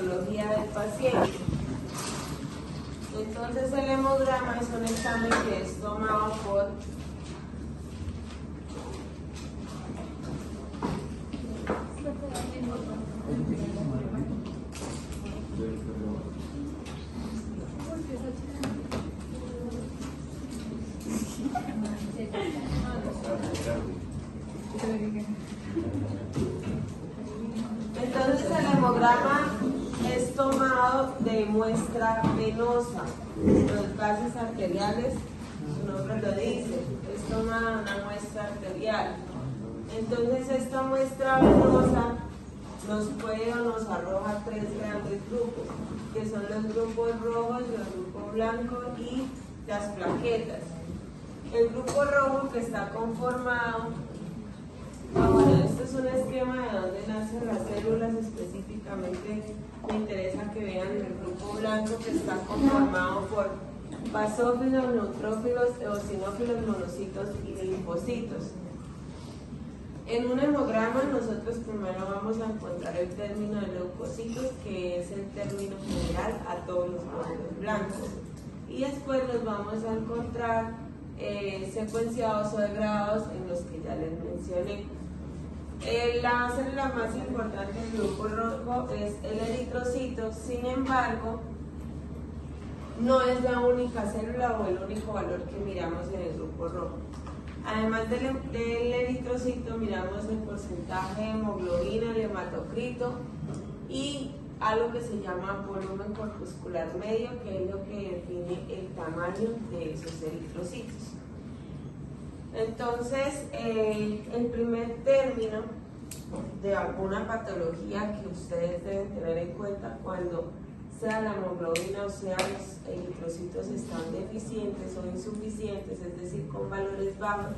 patología del paciente. Entonces el hemograma es un examen que es tomado por Entonces el hemograma es tomado de muestra venosa. Los gases arteriales, su nombre lo dice, es tomada una muestra arterial. Entonces esta muestra venosa nos arroja tres grandes grupos, que son los grupos rojos, el grupo blanco y las plaquetas. El grupo rojo, que está conformado, bueno, esto es un esquema de dónde nacen las células. Específicamente me interesa que vean el grupo blanco, que está conformado por basófilos, neutrófilos, eosinófilos, monocitos y linfocitos. En un hemograma nosotros primero vamos a encontrar el término de leucocitos, que es el término general a todos los glóbulos blancos, y después los vamos a encontrar secuenciados o degradados en los que ya les mencioné. La célula más importante del grupo rojo es el eritrocito. Sin embargo, no es la única célula o el único valor que miramos en el grupo rojo. Además del eritrocito, miramos el porcentaje de hemoglobina, el hematocrito y algo que se llama volumen corpuscular medio, que es lo que define el tamaño de esos eritrocitos. Entonces, el primer término de alguna patología que ustedes deben tener en cuenta cuando sea la hemoglobina o sea los eritrocitos están deficientes o insuficientes, es decir, con valores bajos,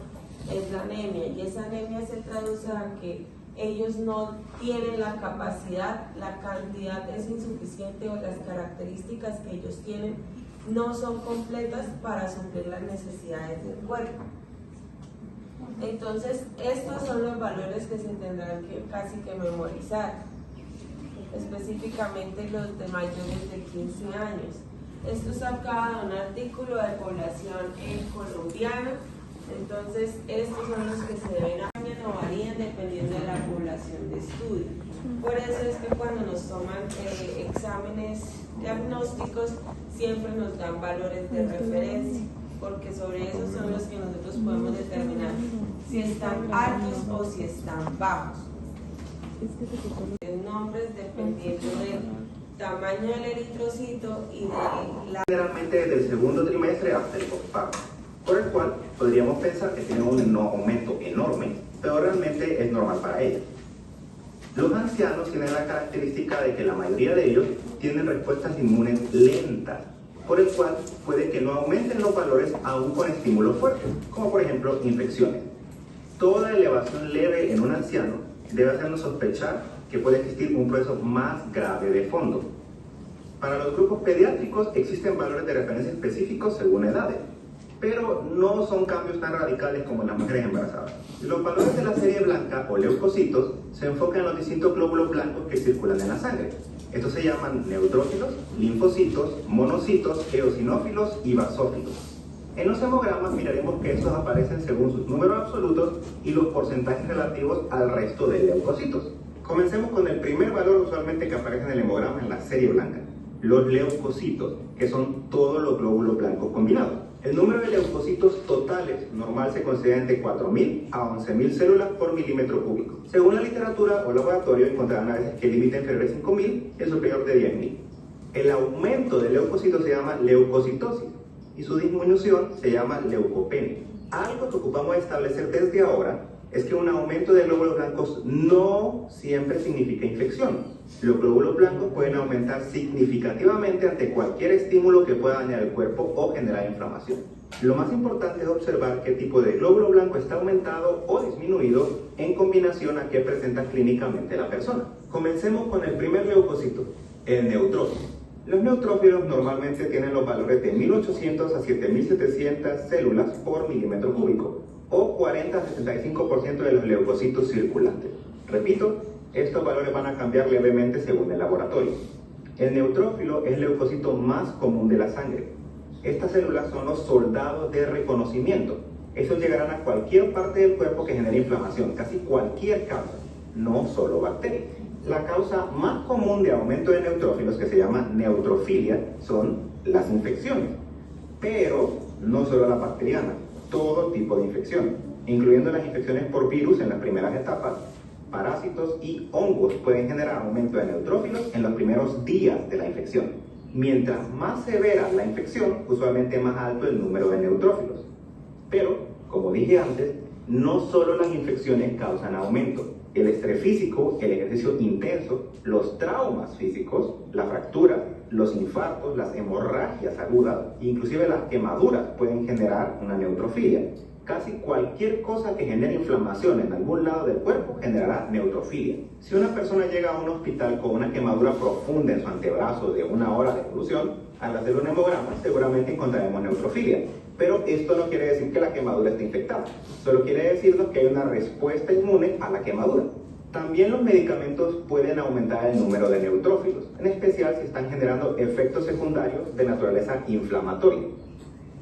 es la anemia. Y esa anemia se traduce a que ellos no tienen la capacidad, la cantidad es insuficiente o las características que ellos tienen no son completas para suplir las necesidades del cuerpo. Entonces, estos son los valores que se tendrán que casi que memorizar, específicamente los de mayores de 15 años. Esto es sacado de un artículo de población colombiana. Entonces, estos son los que se deben cambiar o varían dependiendo de la población de estudio. Por eso es que cuando nos toman exámenes diagnósticos, siempre nos dan valores de referencia, porque sobre esos son los que nosotros podemos determinar si están altos o si están bajos. Nombres dependiendo del tamaño del eritrocito y de la... Generalmente desde el segundo trimestre hasta el posparto, por el cual podríamos pensar que tiene un aumento enorme, pero realmente es normal para ellos. Los ancianos tienen la característica de que la mayoría de ellos tienen respuestas inmunes lentas, por el cual puede que no aumenten los valores aún con estímulos fuertes, como por ejemplo infecciones. Toda elevación leve en un anciano debe hacernos sospechar que puede existir un proceso más grave de fondo. Para los grupos pediátricos existen valores de referencia específicos según edades, pero no son cambios tan radicales como en las mujeres embarazadas. Los valores de la serie blanca o leucocitos se enfocan en los distintos glóbulos blancos que circulan en la sangre. Estos se llaman neutrófilos, linfocitos, monocitos, eosinófilos y basófilos. En los hemogramas miraremos que estos aparecen según sus números absolutos y los porcentajes relativos al resto de leucocitos. Comencemos con el primer valor usualmente que aparece en el hemograma en la serie blanca, los leucocitos, que son todos los glóbulos blancos combinados. El número de leucocitos totales normal se considera entre 4.000 a 11.000 células por milímetro cúbico. Según la literatura o laboratorio encontrarán a veces que el límite inferior es 5.000 y el superior de 10.000. El aumento de leucocitos se llama leucocitosis y su disminución se llama leucopenia. Algo que ocupamos establecer desde ahora es que un aumento de glóbulos blancos no siempre significa infección. Los glóbulos blancos pueden aumentar significativamente ante cualquier estímulo que pueda dañar el cuerpo o generar inflamación. Lo más importante es observar qué tipo de glóbulo blanco está aumentado o disminuido en combinación a qué presenta clínicamente la persona. Comencemos con el primer leucocito, el neutrófilo. Los neutrófilos normalmente tienen los valores de 1800 a 7700 células por milímetro cúbico, o 40 a 65% de los leucocitos circulantes. Repito, estos valores van a cambiar levemente según el laboratorio. El neutrófilo es el leucocito más común de la sangre. Estas células son los soldados de reconocimiento. Estos llegarán a cualquier parte del cuerpo que genere inflamación, casi cualquier causa, no solo bacterias. La causa más común de aumento de neutrófilos, que se llama neutrofilia, son las infecciones. Pero no solo la bacteriana, todo tipo de infección, incluyendo las infecciones por virus en las primeras etapas, parásitos y hongos pueden generar aumento de neutrófilos en los primeros días de la infección. Mientras más severa la infección, usualmente más alto el número de neutrófilos. Pero, como dije antes, no solo las infecciones causan aumento. El estrés físico, el ejercicio intenso, los traumas físicos, las fracturas, los infartos, las hemorragias agudas, inclusive las quemaduras pueden generar una neutrofilia. Casi cualquier cosa que genere inflamación en algún lado del cuerpo generará neutrofilia. Si una persona llega a un hospital con una quemadura profunda en su antebrazo de 1 hora de evolución, al hacer un hemograma seguramente encontraremos neutrofilia. Pero esto no quiere decir que la quemadura esté infectada, solo quiere decirnos que hay una respuesta inmune a la quemadura. También los medicamentos pueden aumentar el número de neutrófilos, en especial si están generando efectos secundarios de naturaleza inflamatoria.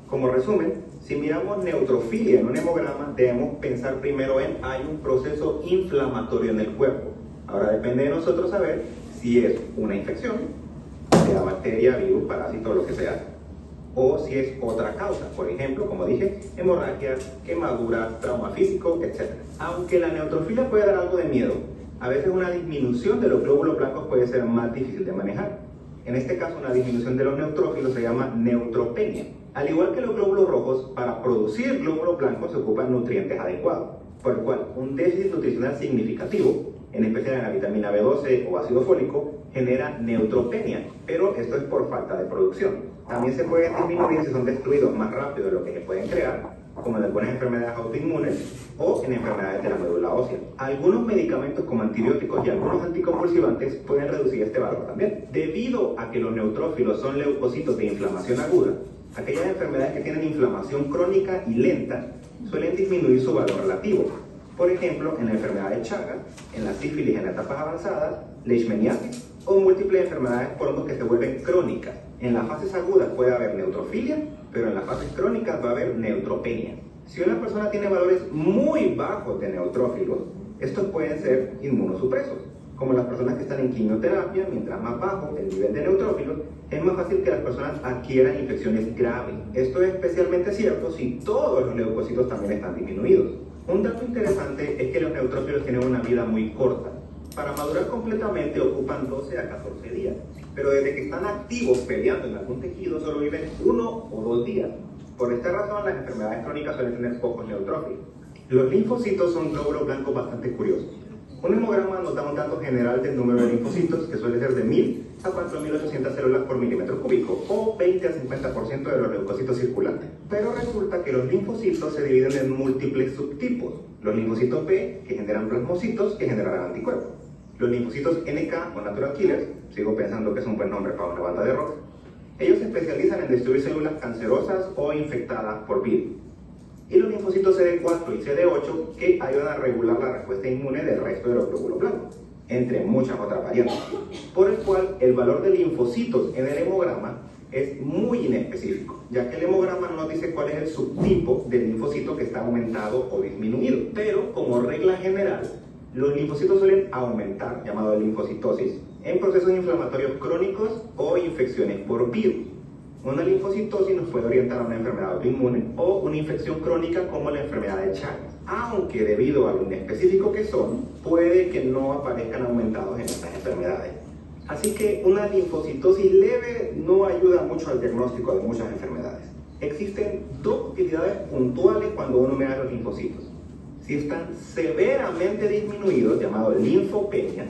Como resumen, si miramos neutrofilia en un hemograma, debemos pensar primero en hay un proceso inflamatorio en el cuerpo. Ahora depende de nosotros saber si es una infección, sea bacteria, virus, parásito o lo que sea, o si es otra causa, por ejemplo, como dije, hemorragias, quemaduras, trauma físico, etc. Aunque la neutrofilia puede dar algo de miedo, a veces una disminución de los glóbulos blancos puede ser más difícil de manejar. En este caso, una disminución de los neutrófilos se llama neutropenia. Al igual que los glóbulos rojos, para producir glóbulos blancos se ocupan nutrientes adecuados, por el cual un déficit nutricional significativo, en especial en la vitamina B12 o ácido fólico, genera neutropenia, pero esto es por falta de producción. También se pueden disminuir si son destruidos más rápido de lo que se pueden crear, como en algunas enfermedades autoinmunes o en enfermedades de la médula ósea. Algunos medicamentos como antibióticos y algunos anticonvulsivantes pueden reducir este valor también. Debido a que los neutrófilos son leucocitos de inflamación aguda, aquellas enfermedades que tienen inflamación crónica y lenta suelen disminuir su valor relativo. Por ejemplo, en la enfermedad de Chagas, en la sífilis en etapas avanzadas, leishmaniasis o múltiples enfermedades por hongos que se vuelven crónicas. En las fases agudas puede haber neutrofilia, pero en las fases crónicas va a haber neutropenia. Si una persona tiene valores muy bajos de neutrófilos, estos pueden ser inmunosupresos, como las personas que están en quimioterapia. Mientras más bajo el nivel de neutrófilos, es más fácil que las personas adquieran infecciones graves. Esto es especialmente cierto si todos los leucocitos también están disminuidos. Un dato interesante es que los neutrófilos tienen una vida muy corta. Para madurar completamente ocupan 12 a 14 días, pero desde que están activos peleando en algún tejido solo viven 1 o 2 días. Por esta razón, las enfermedades crónicas suelen tener pocos neutrófilos. Los linfocitos son glóbulos blancos bastante curiosos. Un hemograma nos da un dato general del número de linfocitos, que suele ser de 1000 a 4800 células por milímetro cúbico, o 20 a 50% de los leucocitos circulantes. Pero resulta que los linfocitos se dividen en múltiples subtipos. Los linfocitos B, que generan plasmocitos, que generarán anticuerpos. Los linfocitos NK o Natural Killers, sigo pensando que es un buen nombre para una banda de rock, ellos se especializan en destruir células cancerosas o infectadas por virus. Y los linfocitos CD4 y CD8 que ayudan a regular la respuesta inmune del resto de los glóbulos blancos, entre muchas otras variantes, por el cual el valor de linfocitos en el hemograma es muy inespecífico, ya que el hemograma no nos dice cuál es el subtipo del linfocito que está aumentado o disminuido, pero como regla general, los linfocitos suelen aumentar, llamado linfocitosis, en procesos inflamatorios crónicos o infecciones por virus. Una linfocitosis nos puede orientar a una enfermedad autoinmune o una infección crónica como la enfermedad de Chagas, aunque debido a lo inespecífico que son, puede que no aparezcan aumentados en estas enfermedades. Así que una linfocitosis leve no ayuda mucho al diagnóstico de muchas enfermedades. Existen 2 utilidades puntuales cuando uno mira los linfocitos. Si están severamente disminuidos, llamado linfopenia,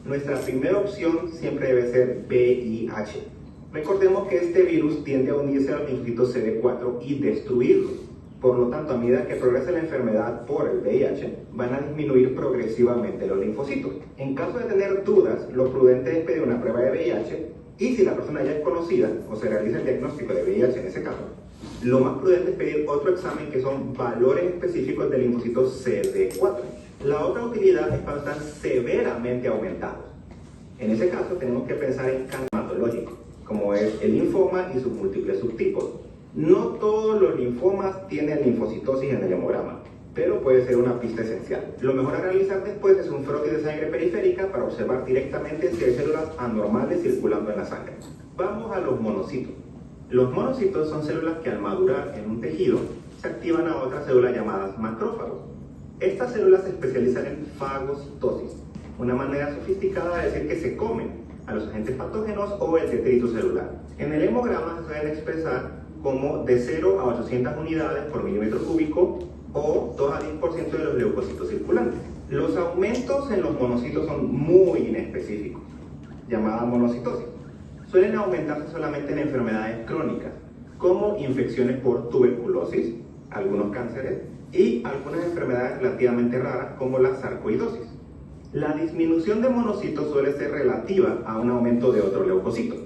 nuestra primera opción siempre debe ser VIH. Recordemos que este virus tiende a unirse a los linfocitos CD4 y destruirlos. Por lo tanto, a medida que progrese la enfermedad por el VIH, van a disminuir progresivamente los linfocitos. En caso de tener dudas, lo prudente es pedir una prueba de VIH, y si la persona ya es conocida o se realiza el diagnóstico de VIH en ese caso, lo más prudente es pedir otro examen que son valores específicos de linfocitos CD4. La otra utilidad es cuando están severamente aumentados. En ese caso tenemos que pensar en hematológico, como es el linfoma y sus múltiples subtipos. No todos los linfomas tienen linfocitosis en el hemograma, pero puede ser una pista esencial. Lo mejor a realizar después es un frotis de sangre periférica para observar directamente si hay células anormales circulando en la sangre. Vamos a los monocitos. Los monocitos son células que al madurar en un tejido se activan a otras células llamadas macrófagos. Estas células se especializan en fagocitosis, una manera sofisticada de decir que se comen a los agentes patógenos o el detritus celular. En el hemograma se suelen expresar como de 0 a 800 unidades por milímetro cúbico o 2 a 10% de los leucocitos circulantes. Los aumentos en los monocitos son muy inespecíficos, llamada monocitosis. Suelen aumentarse solamente en enfermedades crónicas, como infecciones por tuberculosis, algunos cánceres y algunas enfermedades relativamente raras como la sarcoidosis. La disminución de monocitos suele ser relativa a un aumento de otro leucocito,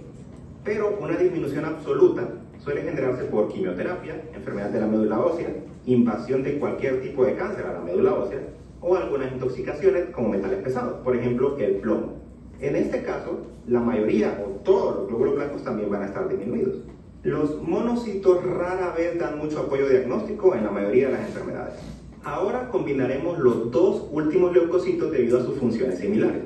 pero una disminución absoluta suele generarse por quimioterapia, enfermedad de la médula ósea, invasión de cualquier tipo de cáncer a la médula ósea o algunas intoxicaciones como metales pesados, por ejemplo el plomo. En este caso, la mayoría o todos los glóbulos blancos también van a estar disminuidos. Los monocitos rara vez dan mucho apoyo diagnóstico en la mayoría de las enfermedades. Ahora combinaremos los dos últimos leucocitos debido a sus funciones similares.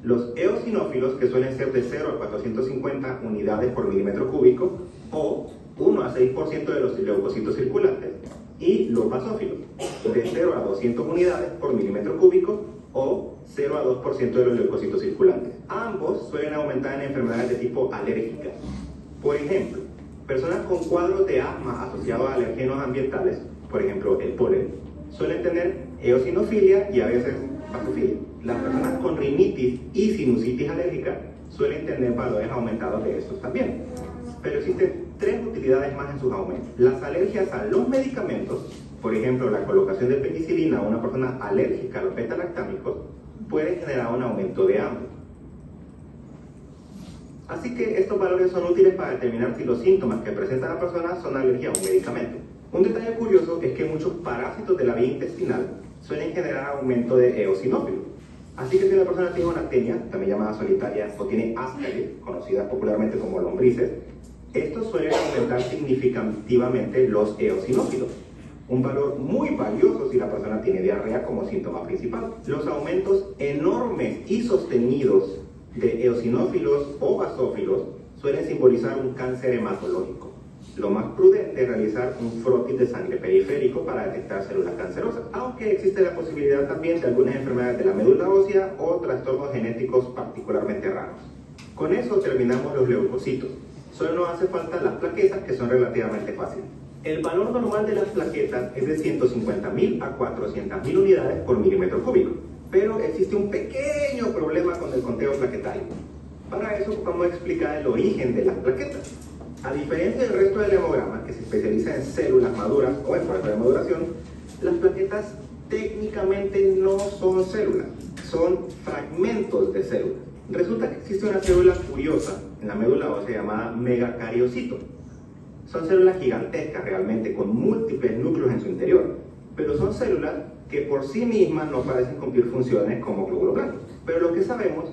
Los eosinófilos, que suelen ser de 0 a 450 unidades por milímetro cúbico, o 1 a 6% de los leucocitos circulantes, y los basófilos, de 0 a 200 unidades por milímetro cúbico, o 0 a 2% de los leucocitos circulantes. Ambos suelen aumentar en enfermedades de tipo alérgica. Por ejemplo, personas con cuadros de asma asociados a alergenos ambientales, por ejemplo el polen, suelen tener eosinofilia y a veces basofilia. Las personas con rinitis y sinusitis alérgica suelen tener valores aumentados de estos también. Pero existen tres utilidades más en sus aumentos. Las alergias a los medicamentos, por ejemplo la colocación de penicilina a una persona alérgica a los beta-lactámicos, puede generar un aumento de ambos. Así que estos valores son útiles para determinar si los síntomas que presenta la persona son alergia a un medicamento. Un detalle curioso es que muchos parásitos de la vía intestinal suelen generar aumento de eosinófilos. Así que si una persona tiene una tenia, también llamada solitaria, o tiene Ascaris, conocidas popularmente como lombrices, estos suelen aumentar significativamente los eosinófilos, un valor muy valioso si la persona tiene diarrea como síntoma principal. Los aumentos enormes y sostenidos de eosinófilos o basófilos suelen simbolizar un cáncer hematológico. Lo más prudente es realizar un frotis de sangre periférico para detectar células cancerosas, aunque existe la posibilidad también de algunas enfermedades de la médula ósea o trastornos genéticos particularmente raros. Con eso terminamos los leucocitos. Solo nos hace falta las plaquetas, que son relativamente fáciles. El valor normal de las plaquetas es de 150.000 a 400.000 unidades por milímetro cúbico, pero existe un pequeño problema con el conteo plaquetario. Para eso vamos a explicar el origen de las plaquetas. A diferencia del resto del hemograma, que se especializa en células maduras o en proceso de maduración, las plaquetas técnicamente no son células, son fragmentos de células. Resulta que existe una célula curiosa en la médula ósea llamada megacariocito. Son células gigantescas realmente, con múltiples núcleos en su interior, pero son células que por sí mismas no parecen cumplir funciones como glóbulos blancos. Pero lo que sabemos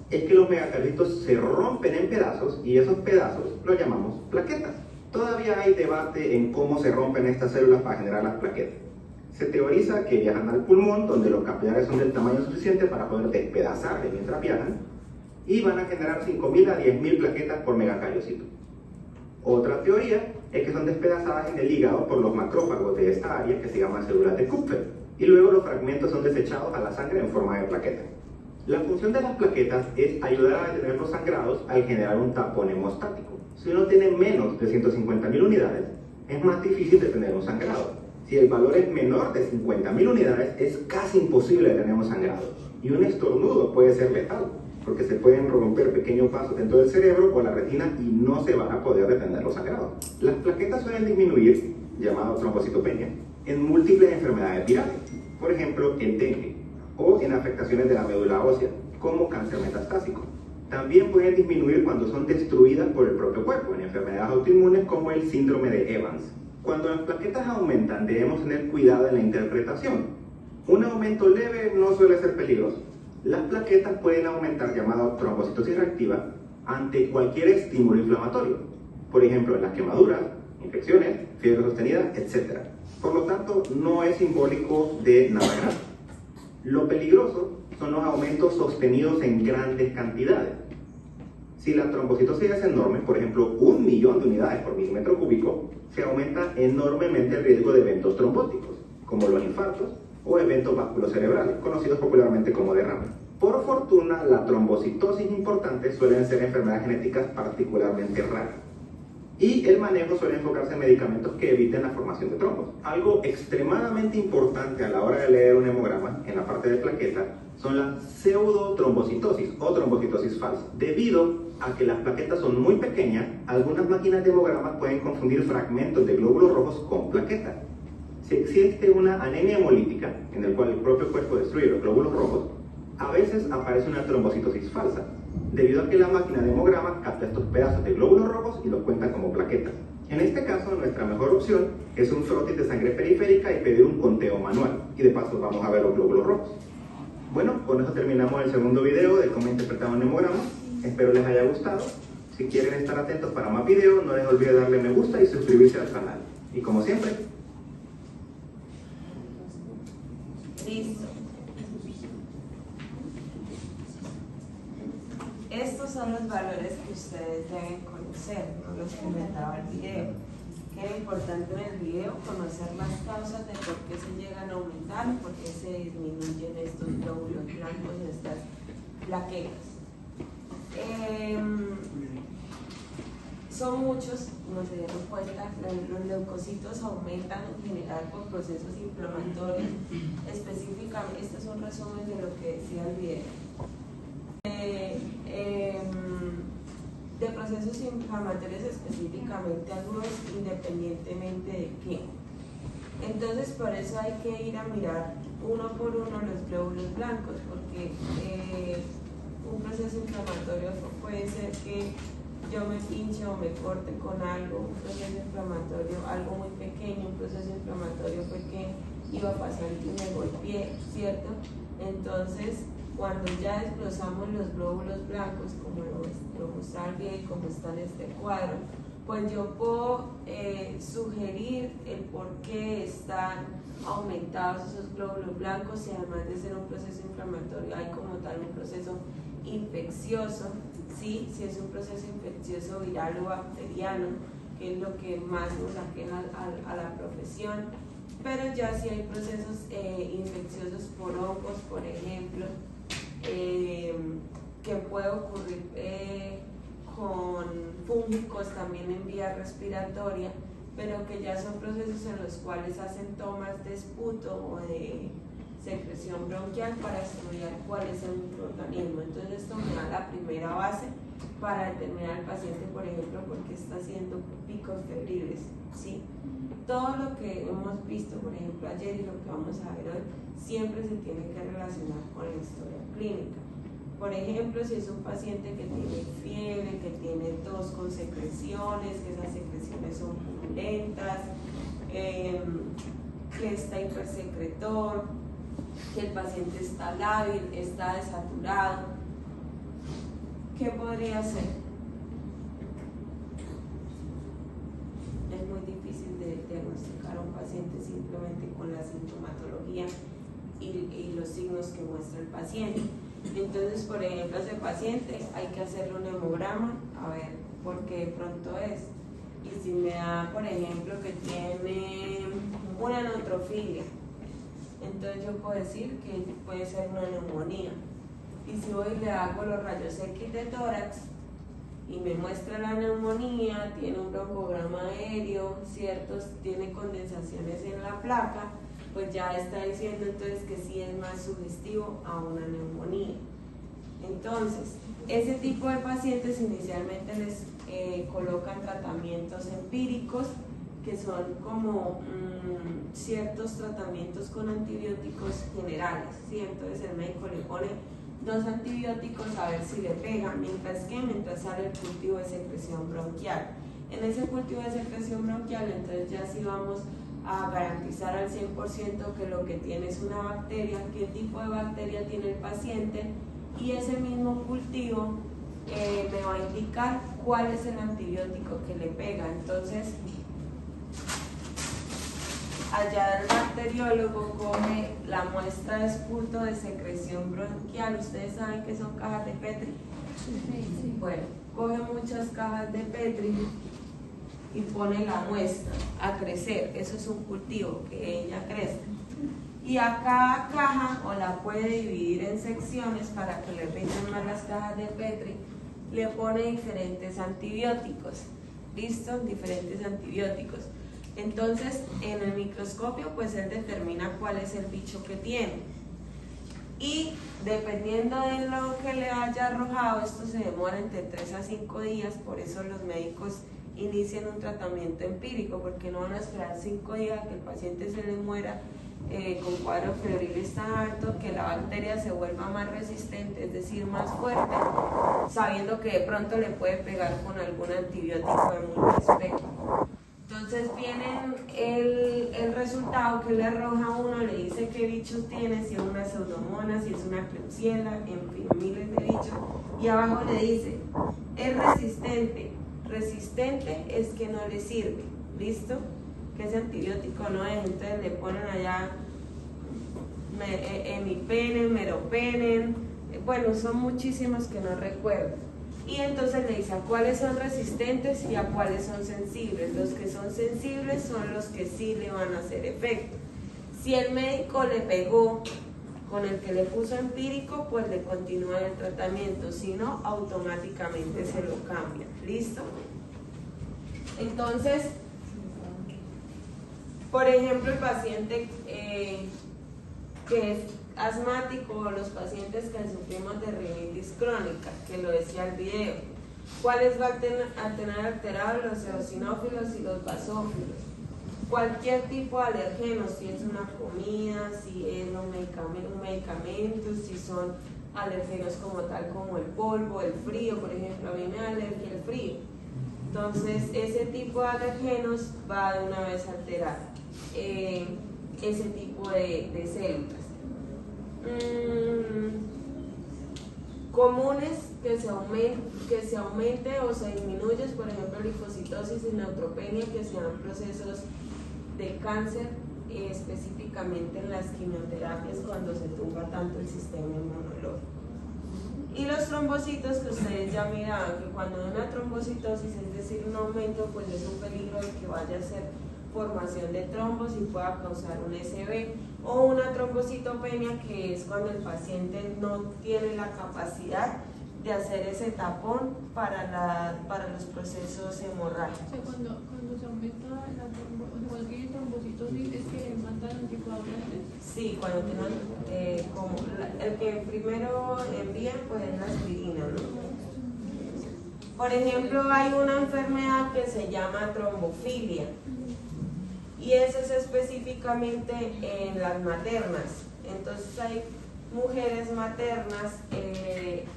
es que los megacariocitos se rompen en pedazos y esos pedazos los llamamos plaquetas. Todavía hay debate en cómo se rompen estas células para generar las plaquetas. Se teoriza que viajan al pulmón, donde los capilares son del tamaño suficiente para poder despedazarles mientras viajan, y van a generar 5.000 a 10.000 plaquetas por megacariocito. Otra teoría es que son despedazadas en el hígado por los macrófagos de esta área, que se llaman células de Kupffer, y luego los fragmentos son desechados a la sangre en forma de plaquetas. La función de las plaquetas es ayudar a detener los sangrados al generar un tapón hemostático. Si uno tiene menos de 150.000 unidades, es más difícil detener un sangrado. Si el valor es menor de 50.000 unidades, es casi imposible detener un sangrado. Y un estornudo puede ser letal, porque se pueden romper pequeños vasos dentro del cerebro o la retina y no se van a poder detener los sangrados. Las plaquetas suelen disminuir, llamado trombocitopenia, en múltiples enfermedades virales, por ejemplo en dengue, o en afectaciones de la médula ósea, como cáncer metastásico. También pueden disminuir cuando son destruidas por el propio cuerpo, en enfermedades autoinmunes como el síndrome de Evans. Cuando las plaquetas aumentan, debemos tener cuidado en la interpretación. Un aumento leve no suele ser peligroso. Las plaquetas pueden aumentar, llamado trombocitosis reactiva, ante cualquier estímulo inflamatorio, por ejemplo en las quemaduras, infecciones, fiebre sostenida, etc. Por lo tanto, no es simbólico de nada grave. Lo peligroso son los aumentos sostenidos en grandes cantidades. Si la trombocitosis es enorme, por ejemplo 1.000.000 de unidades por milímetro cúbico, se aumenta enormemente el riesgo de eventos trombóticos, como los infartos o eventos vasculocerebrales, conocidos popularmente como derrame. Por fortuna, la trombocitosis importante suelen ser enfermedades genéticas particularmente raras. Y el manejo suele enfocarse en medicamentos que eviten la formación de trombos. Algo extremadamente importante a la hora de leer un hemograma, en la parte de plaqueta, son las pseudotrombocitosis o trombocitosis falsa. Debido a que las plaquetas son muy pequeñas, algunas máquinas de hemogramas pueden confundir fragmentos de glóbulos rojos con plaquetas. Si existe una anemia hemolítica, en el cual el propio cuerpo destruye los glóbulos rojos, a veces aparece una trombocitosis falsa, debido a que la máquina de hemograma capta estos pedazos de glóbulos rojos y los cuenta como plaquetas. En este caso, nuestra mejor opción es un frotis de sangre periférica y pedir un conteo manual. Y de paso vamos a ver los glóbulos rojos. Bueno, con eso terminamos el segundo video de cómo interpretar un hemograma. Espero les haya gustado. Si quieren estar atentos para más videos, no les olviden darle me gusta y suscribirse al canal. Y como siempre... Listo. Estos son los valores que ustedes deben conocer, no los que les daba el video. Que es importante en el video conocer las causas de por qué se llegan a aumentar, por qué se disminuyen estos glóbulos blancos, estas plaquetas. Son muchos, como se dieron cuenta, los leucocitos aumentan en general por procesos inflamatorios. Específicamente, este es un resumen de lo que decía el video. De procesos inflamatorios específicamente algunos, independientemente de qué. Entonces por eso hay que ir a mirar uno por uno los glóbulos blancos, porque un proceso inflamatorio puede ser que yo me pinche o me corte con algo, un proceso inflamatorio, algo muy pequeño, un proceso inflamatorio fue que iba pasando y me golpeé, ¿cierto? Entonces, cuando ya desglosamos los glóbulos blancos, como lo mostraba bien, como está en este cuadro, pues yo puedo sugerir el por qué están aumentados esos glóbulos blancos, y además de ser un proceso inflamatorio, hay como tal un proceso infeccioso, ¿sí? Si es un proceso infeccioso viral o bacteriano, que es lo que más nos aqueja a la profesión, pero ya si hay procesos infecciosos por hongos, por ejemplo, que puede ocurrir con fúngicos también en vía respiratoria, pero que ya son procesos en los cuales hacen tomas de esputo o de secreción bronquial para estudiar cuál es el microorganismo. Entonces esto me da la primera base para determinar al paciente, por ejemplo, por qué está haciendo picos febriles, ¿sí? Todo lo que hemos visto, por ejemplo, ayer y lo que vamos a ver hoy, siempre se tiene que relacionar con la historia clínica. Por ejemplo, si es un paciente que tiene fiebre, que tiene tos con secreciones, que esas secreciones son purulentas, que está hipersecretor, que el paciente está lábil, está desaturado, ¿qué podría hacer? Es muy difícil de diagnosticar a un paciente simplemente con la sintomatología y los signos que muestra el paciente. Entonces, por ejemplo, a ese paciente hay que hacerle un hemograma, a ver por qué de pronto es. Y si me da, por ejemplo, que tiene una neutrofilia, entonces yo puedo decir que puede ser una neumonía. Y si voy y le hago los rayos X de tórax y me muestra la neumonía, tiene un broncograma aéreo, ¿cierto? Tiene condensaciones en la placa, pues ya está diciendo entonces que sí es más sugestivo a una neumonía. Entonces, ese tipo de pacientes inicialmente les colocan tratamientos empíricos, que son como ciertos tratamientos con antibióticos generales, ¿sí? Entonces el médico le pone 2 antibióticos a ver si le pega, mientras sale el cultivo de secreción bronquial. En ese cultivo de secreción bronquial, entonces ya sí vamos a garantizar al 100% que lo que tiene es una bacteria, qué tipo de bacteria tiene el paciente, y ese mismo cultivo me va a indicar cuál es el antibiótico que le pega. Entonces, allá el bacteriólogo coge la muestra de esputo de secreción bronquial. ¿Ustedes saben qué son cajas de Petri? Sí. Bueno, coge muchas cajas de Petri y pone la muestra a crecer. Eso es un cultivo, que ella crezca. Y a cada caja, o la puede dividir en secciones para que le rindan más las cajas de Petri, le pone diferentes antibióticos. ¿Listo? Diferentes antibióticos. Entonces, en el microscopio, pues él determina cuál es el bicho que tiene. Y dependiendo de lo que le haya arrojado, esto se demora entre 3 a 5 días, por eso los médicos inician un tratamiento empírico, porque no van a esperar 5 días a que el paciente se le muera con cuadros febriles tan altos, que la bacteria se vuelva más resistente, es decir, más fuerte, sabiendo que de pronto le puede pegar con algún antibiótico de muy respeto. Entonces viene el resultado que le arroja a uno, le dice qué bichos tiene, si es una pseudomonas, si es una Klebsiella, en fin, miles de bichos, y abajo le dice, es resistente. Resistente es que no le sirve, ¿listo? Que ese antibiótico no es, entonces le ponen allá emipenen, meropenen, bueno, son muchísimos que no recuerdo. Y entonces le dice a cuáles son resistentes y a cuáles son sensibles. Los que son sensibles son los que sí le van a hacer efecto. Si el médico le pegó con el que le puso empírico, pues le continúa el tratamiento, si no, automáticamente se lo cambia. ¿Listo? Entonces, por ejemplo, el paciente que es asmático, o los pacientes que sufrimos de rinitis crónica, que lo decía el video, ¿cuáles va a tener alterados? Los eosinófilos y los basófilos. Cualquier tipo de alergeno, si es una comida, si es un medicamento, si son alergenos como tal, como el polvo, el frío, por ejemplo, a mí me da alergia al frío. Entonces, ese tipo de alergenos va de una vez a alterar ese tipo de células. Comunes que se aumente o se disminuye, por ejemplo, linfocitosis y neutropenia, que sean procesos de cáncer, específicamente en las quimioterapias, cuando se tumba tanto el sistema inmunológico. Y los trombocitos, que ustedes ya miraban, que cuando hay una trombocitosis, es decir, un aumento, pues es un peligro de que vaya a ser formación de trombos y pueda causar un SB, o una trombocitopenia, que es cuando el paciente no tiene la capacidad de hacer ese tapón para los procesos hemorrágicos. O sea, cuando se aumenta cualquier trombocitosis, ¿es que matan anticoagulantes? Sí, cuando tienen, como el que primero envían, pues es la aspirina, ¿no? Por ejemplo, hay una enfermedad que se llama trombofilia, y eso es específicamente en las maternas. Entonces hay mujeres maternas,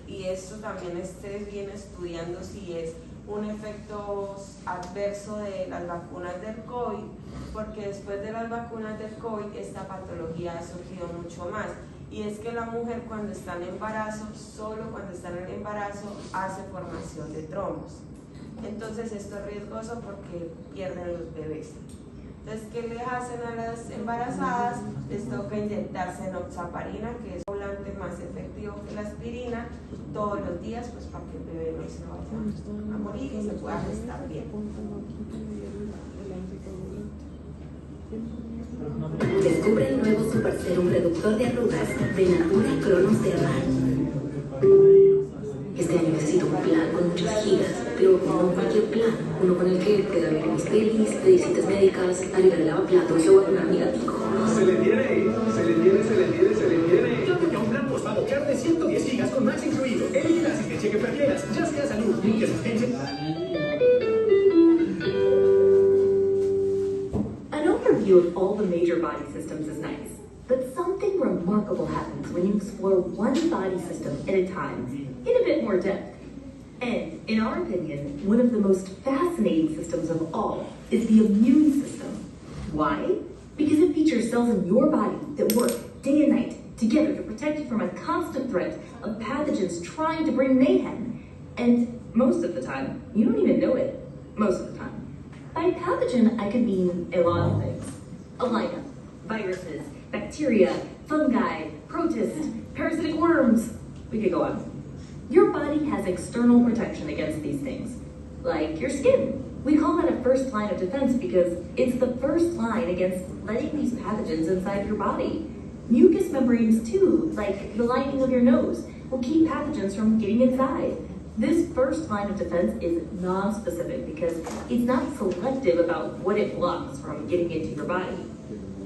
y esto también ustedes vienen estudiando si es un efecto adverso de las vacunas del COVID, porque después de las vacunas del COVID esta patología ha surgido mucho más, y es que la mujer cuando está en embarazo, solo cuando está en el embarazo, hace formación de trombos. Entonces esto es riesgoso porque pierden los bebés. Entonces, ¿qué les hacen a las embarazadas? Les toca inyectarse enoxaparina, que es un volante más efectivo que la aspirina, todos los días, pues para que el bebé no se vaya a morir y se pueda gestar bien. Descubre el nuevo Super Serum Reductor de Arrugas de Natura Cronos Dermal. Este año necesito un plan con muchos gigas, pero no cualquier plan, uno con el que pueda ver mis pelis, pedir citas médicas, arreglar el lavaplatos o vacunar mi gatico. ¡Se le tiene! Yo tenía un plan postpago Care de 110 gigas con Max incluido. Elige la asistencia que prefieras, ya sea salud, y asistencia. An overview of all the major body systems is nice, but something remarkable happens when you explore one body system at a time in a bit more depth. And, in our opinion, one of the most fascinating systems of all is the immune system. Why? Because it features cells in your body that work day and night together to protect you from a constant threat of pathogens trying to bring mayhem. And most of the time, you don't even know it. Most of the time. By pathogen, I can mean a lot of things. A lineup: viruses, bacteria, fungi, protists, parasitic worms. We could go on. Your body has external protection against these things, like your skin. We call that a first line of defense because it's the first line against letting these pathogens inside your body. Mucous membranes too, like the lining of your nose, will keep pathogens from getting inside. This first line of defense is non-specific because it's not selective about what it blocks from getting into your body.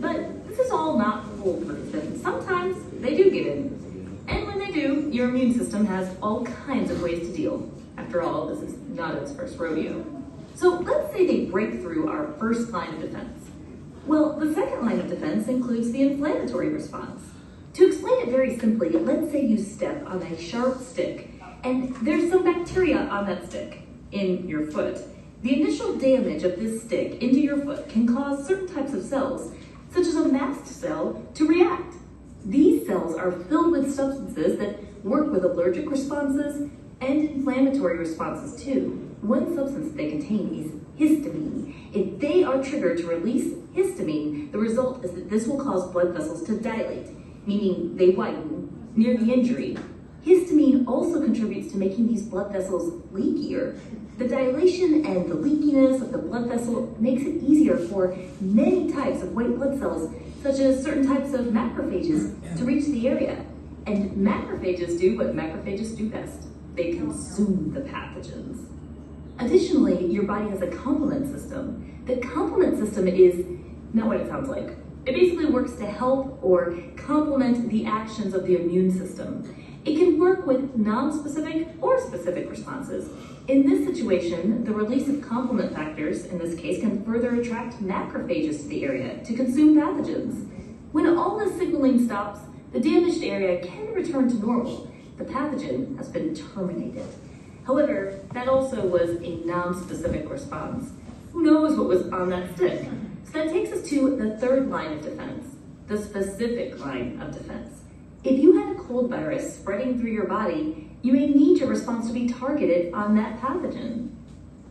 But this is all not foolproof, and sometimes they do get in. And when they do, your immune system has all kinds of ways to deal. After all, this is not its first rodeo. So let's say they break through our first line of defense. Well, the second line of defense includes the inflammatory response. To explain it very simply, let's say you step on a sharp stick and there's some bacteria on that stick in your foot. The initial damage of this stick into your foot can cause certain types of cells, such as a mast cell, to react. These cells are filled with substances that work with allergic responses and inflammatory responses too. One substance they contain is histamine. If they are triggered to release histamine, the result is that this will cause blood vessels to dilate, meaning they widen near the injury. Histamine also contributes to making these blood vessels leakier. The dilation and the leakiness of the blood vessel makes it easier for many types of white blood cells, such as certain types of macrophages, to reach the area. And macrophages do what macrophages do best. They consume the pathogens. Additionally, your body has a complement system. The complement system is not what it sounds like. It basically works to help or complement the actions of the immune system. It can work with non-specific or specific responses. In this situation, the release of complement factors, in this case, can further attract macrophages to the area to consume pathogens. When all this signaling stops, the damaged area can return to normal. The pathogen has been terminated. However, that also was a non-specific response. Who knows what was on that stick? So that takes us to the third line of defense, the specific line of defense. If you had a cold virus spreading through your body, you may need your response to be targeted on that pathogen.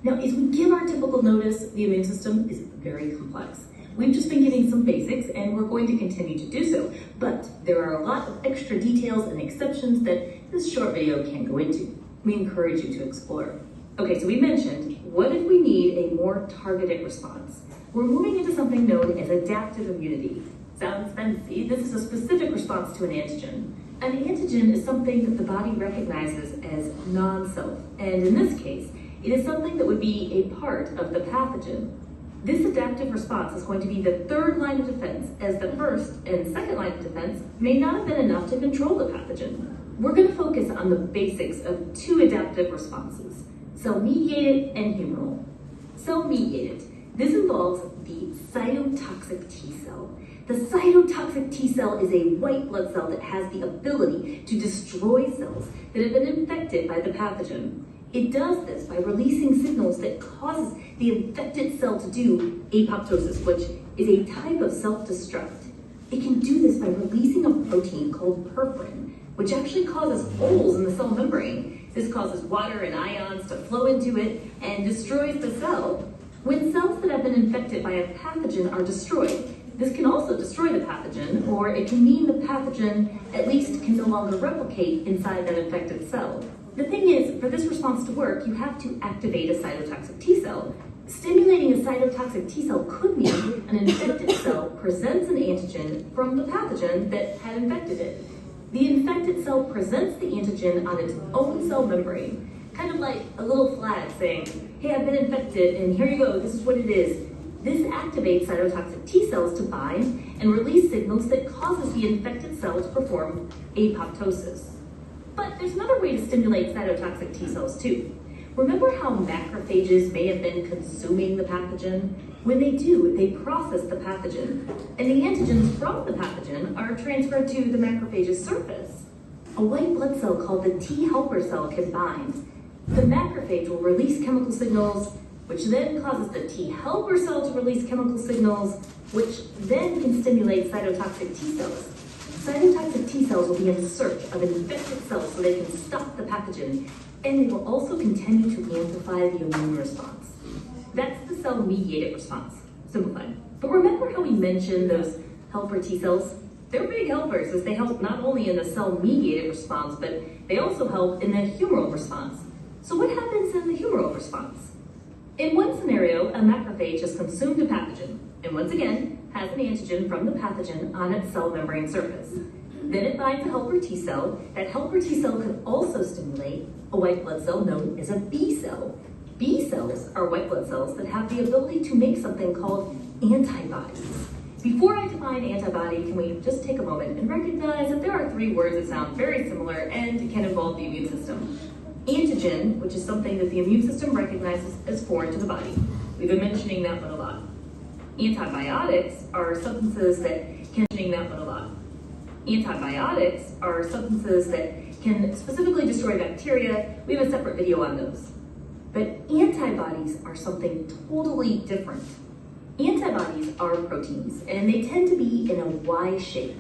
Now, as we give our typical notice, the immune system is very complex. We've just been getting some basics, and we're going to continue to do so, but there are a lot of extra details and exceptions that this short video can't go into. We encourage you to explore. Okay, so we mentioned, what if we need a more targeted response? We're moving into something known as adaptive immunity. Sounds fancy. This is a specific response to an antigen. An antigen is something that the body recognizes as non-self, and in this case, it is something that would be a part of the pathogen. This adaptive response is going to be the third line of defense, as the first and second line of defense may not have been enough to control the pathogen. We're going to focus on the basics of two adaptive responses, cell-mediated and humoral. Cell-mediated. This involves the cytotoxic T cell. The cytotoxic T cell is a white blood cell that has the ability to destroy cells that have been infected by the pathogen. It does this by releasing signals that causes the infected cell to do apoptosis, which is a type of self-destruct. It can do this by releasing a protein called perforin, which actually causes holes in the cell membrane. This causes water and ions to flow into it and destroys the cell. When cells that have been infected by a pathogen are destroyed, this can also destroy the pathogen, or it can mean the pathogen at least can no longer replicate inside that infected cell. The thing is, for this response to work, you have to activate a cytotoxic T cell. Stimulating a cytotoxic T cell could mean an infected cell presents an antigen from the pathogen that had infected it. The infected cell presents the antigen on its own cell membrane, kind of like a little flag saying, hey, I've been infected, and here you go, this is what it is. This activates cytotoxic T cells to bind and release signals that causes the infected cell to perform apoptosis. But there's another way to stimulate cytotoxic T cells too. Remember how macrophages may have been consuming the pathogen? When they do, they process the pathogen, and the antigens from the pathogen are transferred to the macrophage's surface. A white blood cell called the T helper cell can bind. The macrophage will release chemical signals, which then causes the T helper cell to release chemical signals, which then can stimulate cytotoxic T cells. Cytotoxic T cells will be in search of infected cells so they can stop the pathogen and they will also continue to amplify the immune response. That's the cell-mediated response, simplified. But remember how we mentioned those helper T cells? They're big helpers as they help not only in the cell-mediated response, but they also help in the humoral response. So what happens in the humoral response? In one scenario, a macrophage has consumed a pathogen, and once again, has an antigen from the pathogen on its cell membrane surface. Then it binds a helper T cell. That helper T cell could also stimulate a white blood cell known as a B cell. B cells are white blood cells that have the ability to make something called antibodies. Before I define antibody, can we just take a moment and recognize that there are three words that sound very similar and can involve the immune system. Antigen, which is something that the immune system recognizes as foreign to the body. We've been mentioning that one a lot. Antibiotics are substances that can specifically destroy bacteria. We have a separate video on those. But antibodies are something totally different. Antibodies are proteins, and they tend to be in a Y shape.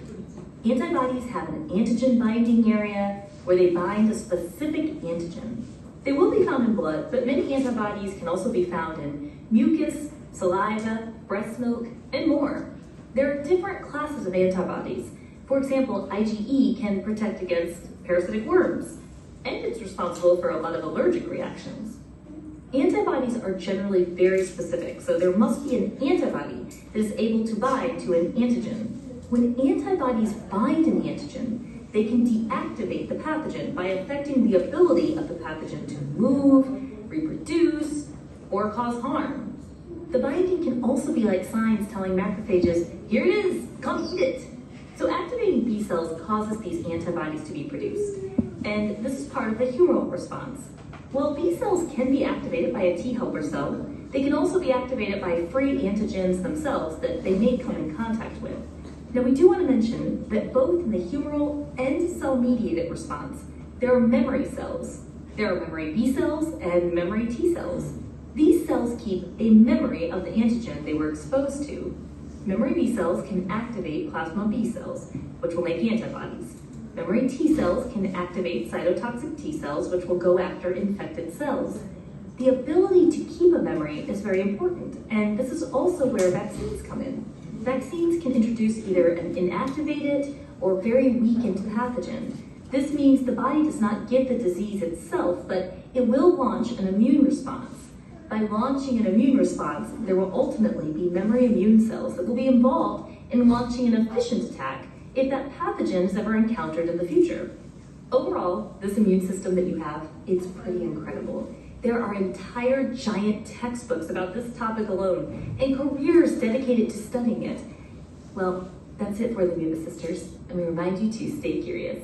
Antibodies have an antigen binding area where they bind a specific antigen. They will be found in blood, but many antibodies can also be found in mucus, saliva, breast milk, and more. There are different classes of antibodies. For example, IgE can protect against parasitic worms, and it's responsible for a lot of allergic reactions. Antibodies are generally very specific, so there must be an antibody that is able to bind to an antigen. When antibodies bind an antigen, they can deactivate the pathogen by affecting the ability of the pathogen to move, reproduce, or cause harm. The binding can also be like signs telling macrophages, here it is, come eat it. So activating B cells causes these antibodies to be produced, and this is part of the humoral response. While B cells can be activated by a T helper cell, they can also be activated by free antigens themselves that they may come in contact with. Now we do want to mention that both in the humoral and cell-mediated response, there are memory cells. There are memory B cells and memory T cells. These cells keep a memory of the antigen they were exposed to. Memory B cells can activate plasma B cells, which will make antibodies. Memory T cells can activate cytotoxic T cells, which will go after infected cells. The ability to keep a memory is very important, and this is also where vaccines come in. Vaccines can introduce either an inactivated or very weakened pathogen. This means the body does not get the disease itself, but it will launch an immune response. By launching an immune response, there will ultimately be memory immune cells that will be involved in launching an efficient attack if that pathogen is ever encountered in the future. Overall, this immune system that you have, it's pretty incredible. There are entire giant textbooks about this topic alone, and careers dedicated to studying it. Well, that's it for the Amoeba Sisters, and we remind you to stay curious.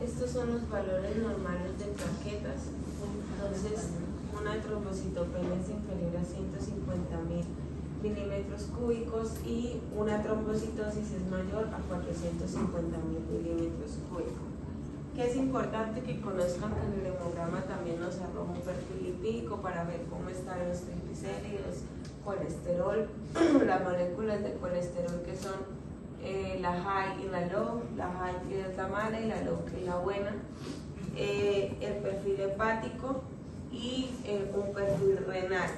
Estos son los valores normales de plaquetas. Entonces, una trombocitopenia es inferior a 150.000 milímetros cúbicos y una trombocitosis es mayor a 450.000 milímetros cúbicos. Que es importante que conozcan que el hemograma también nos arroja un perfil lipídico para ver cómo están los triglicéridos, colesterol, las moléculas de colesterol que son la high y la low, la high que es la mala y la low que es la buena, el perfil hepático y un perfil renal.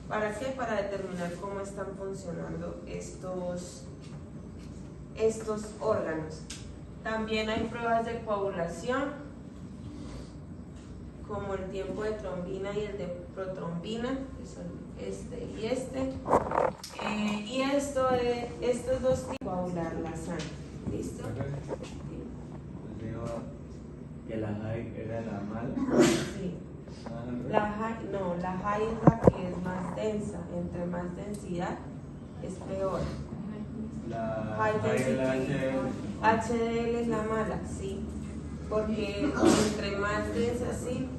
¿Para qué? Para determinar cómo están funcionando estos órganos. También hay pruebas de coagulación, como el tiempo de trombina y el de protrombina, que son este y este. Y estos dos tipos coagular la sangre. ¿Listo? Digo que la high era la mala. Sí. La high es la que es más densa. Entre más densidad es peor. La High density. HDL es la mala, sí. Porque entre más densa, sí.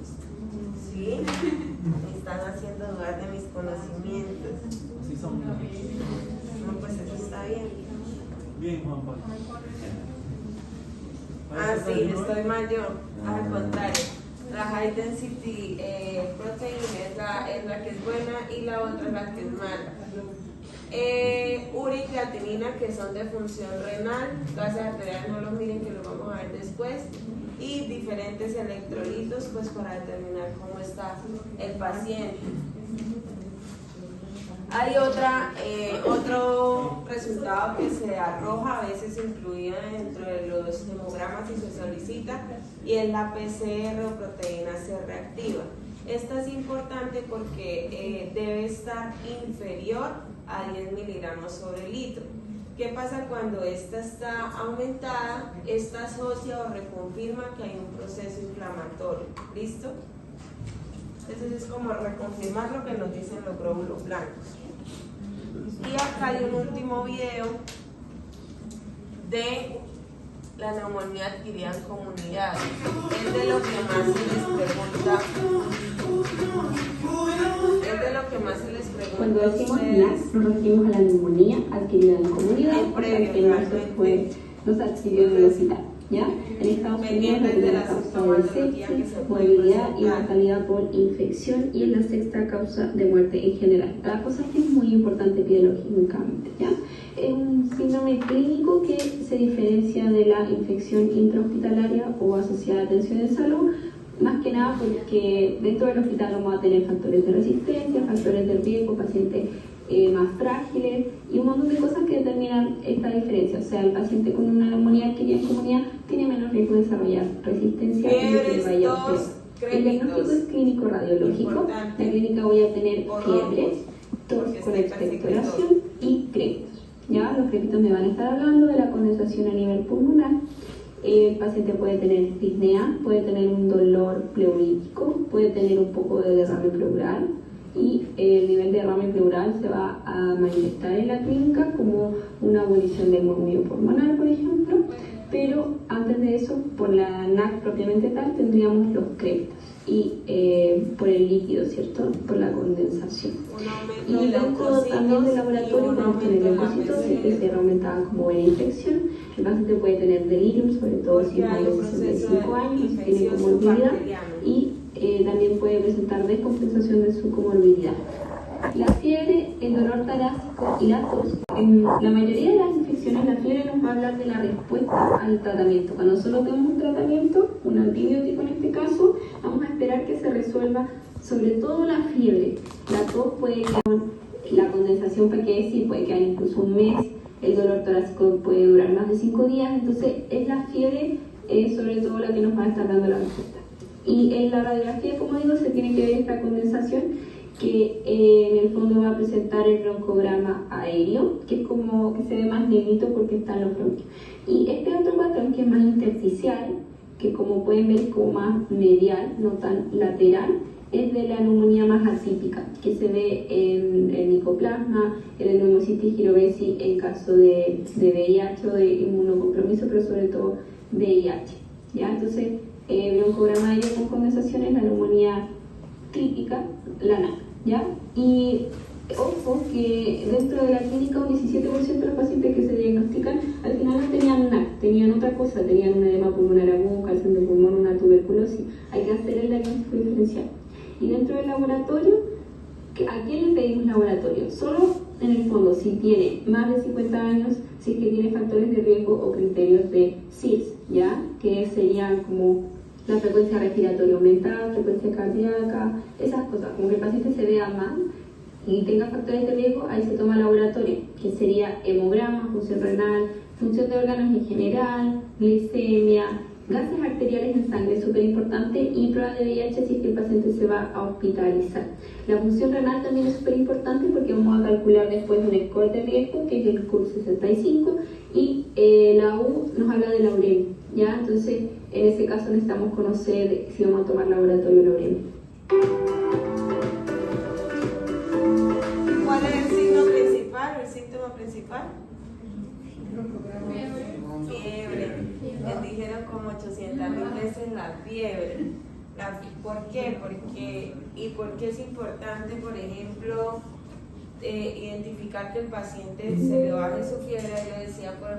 Sí. Me están haciendo dudar de mis conocimientos. Así son. No, pues eso está bien. Bien, Juan Pablo. Ah, sí, estoy mal yo. Al contrario. La high density protein es la que es buena y la otra es la que es mala. Urea y creatinina, que son de función renal, gases arteriales no los miren, que lo vamos a ver después, y diferentes electrolitos pues para determinar cómo está el paciente. Hay otro resultado que se arroja, a veces incluido dentro de los hemogramas y se solicita, y es la PCR o proteína C reactiva. Esta es importante porque debe estar inferior a 10 miligramos sobre litro. ¿Qué pasa cuando esta está aumentada? Esta asocia o reconfirma que hay un proceso inflamatorio. ¿Listo? Entonces es como reconfirmar lo que nos dicen los glóbulos blancos. Y acá hay un último video de la neumonía adquirida en comunidad. Es de lo que más se les pregunta. Es de lo que más se les pregunta. Cuando decimos NAC, nos referimos a la neumonía adquirida en comunidad, o sea que no se adquirió en el hospital. ¿Ya? En Estados Unidos la primera causa de sepsis, movilidad y mortalidad por infección, y es la sexta causa de muerte en general. La cosa es que es muy importante epidemiológicamente, ¿ya? Es un síndrome clínico que se diferencia de la infección intrahospitalaria o asociada a atención en salud, más que nada porque dentro del hospital vamos a tener factores de resistencia, factores de riesgo, pacientes más frágiles y un montón de cosas que determinan esta diferencia. O sea, el paciente con una neumonía adquirida en comunidad tiene menos riesgo de desarrollar resistencia y que vaya a ser. El diagnóstico es clínico radiológico. La clínica voy a tener fiebre, tos con expectoración y crépitos. ¿Ya? Los crépitos me van a estar hablando de la condensación a nivel pulmonar. El paciente puede tener disnea, puede tener un dolor pleurítico, puede tener un poco de derrame pleural, y el nivel de derrame pleural se va a manifestar en la clínica como una ebullición del murmullo pulmonar, por ejemplo, pero antes de eso, por la NAC propiamente tal, tendríamos los crépitos y por el líquido, ¿cierto? Por la condensación. Y dentro también del laboratorio podemos tener leucocitos, que se aumentada como buena infección. El paciente puede tener delirium, sobre todo si es más de 65 años, tiene comorbilidad, y también puede presentar descompensación de su comorbilidad. La fiebre, el dolor torácico y la tos. En la mayoría de las infecciones, la fiebre nos va a hablar de la respuesta al tratamiento. Cuando solo tenemos un tratamiento, un antibiótico en este caso, vamos a esperar que se resuelva sobre todo la fiebre. La tos puede quedar, la condensación puede quedar incluso un mes, el dolor torácico puede durar más de 5 días, entonces es la fiebre sobre todo la que nos va a estar dando la respuesta. Y en la radiografía, como digo, se tiene que ver esta condensación que en el fondo va a presentar el broncograma aéreo, que es como que se ve más negrito porque está en los bronquios. Y este otro patrón que es más intersticial, que como pueden ver es como más medial, no tan lateral, es de la neumonía más atípica, que se ve en el micoplasma, en el neumocitis girovesi en caso de VIH o de inmunocompromiso, pero sobre todo VIH. ¿Ya? Entonces, broncograma aéreo con condensaciones, la neumonía crítica, la NAC, ¿ya? Y ojo que dentro de la clínica un 17% de los pacientes que se diagnostican al final no tenían NAC, tenían otra cosa, tenían un edema pulmonar agudo, cáncer de pulmón, una tuberculosis. Hay que hacer el diagnóstico diferencial. Y dentro del laboratorio, ¿a quién le pedimos laboratorio? Solo en el fondo si tiene más de 50 años, si es que tiene factores de riesgo o criterios de CIS, ¿ya? Que serían como la frecuencia respiratoria aumentada, frecuencia cardíaca, esas cosas, como que el paciente se vea mal y tenga factores de riesgo, ahí se toma laboratorio, que sería hemograma, función renal, función de órganos en general, glicemia, gases arteriales en sangre, súper importante, y pruebas de VIH si es que el paciente se va a hospitalizar. La función renal también es súper importante porque vamos a calcular después un score de riesgo, que es el CUR 65, y la U nos habla de la uremia, ¿ya? Entonces, en ese caso necesitamos conocer si vamos a tomar laboratorio de la uremia. ¿Cuál es el signo principal, el síntoma principal? Fiebre. Les dijeron como 800.000 veces la fiebre. ¿Por qué? ¿Por qué es importante, por ejemplo, identificar que el paciente se le baje su fiebre, ahí lo decía, por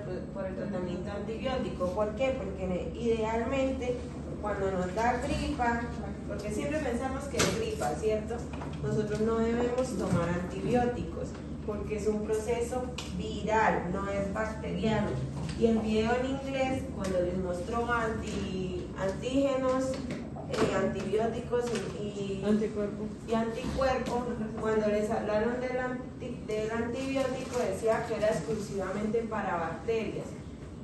el tratamiento antibiótico. ¿Por qué? Porque idealmente cuando nos da gripa, porque siempre pensamos que es gripa, ¿cierto? Nosotros no debemos tomar antibióticos porque es un proceso viral, no es bacteriano. Y el video en inglés, cuando les mostró antígenos, antibióticos y anticuerpos, cuando les hablaron del antibiótico decía que era exclusivamente para bacterias.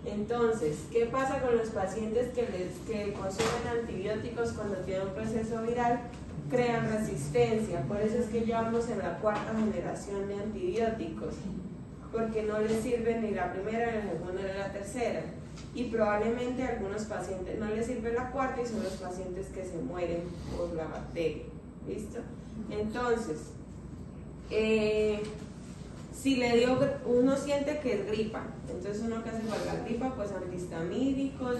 Entonces, ¿qué pasa con los pacientes que consumen antibióticos cuando tienen un proceso viral? Crean resistencia. Por eso es que ya vamos en la 4ª generación de antibióticos, porque no les sirve ni la primera, ni la segunda, ni la tercera. Y probablemente a algunos pacientes no les sirve la 4ª y son los pacientes que se mueren por la bacteria. ¿Listo? Entonces, si uno siente que es gripa, entonces uno que hace para la gripa, pues antihistamínicos,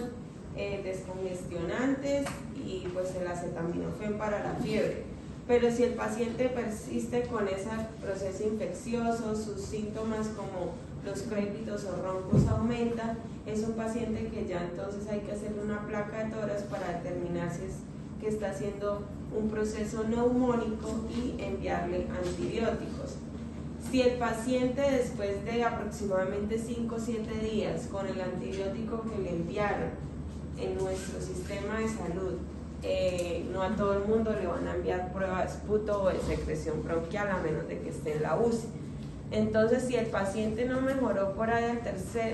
descongestionantes y pues el acetaminofén para la fiebre. Pero si el paciente persiste con ese proceso infeccioso, sus síntomas como los crépitos o roncos aumentan, es un paciente que ya entonces hay que hacerle una placa de tórax para determinar si es que está haciendo un proceso neumónico y enviarle antibióticos. Si el paciente después de aproximadamente 5 o 7 días con el antibiótico que le enviaron en nuestro sistema de salud, no a todo el mundo le van a enviar pruebas de esputo o de secreción bronquial a menos de que esté en la UCI. Entonces, si el paciente no mejoró por ahí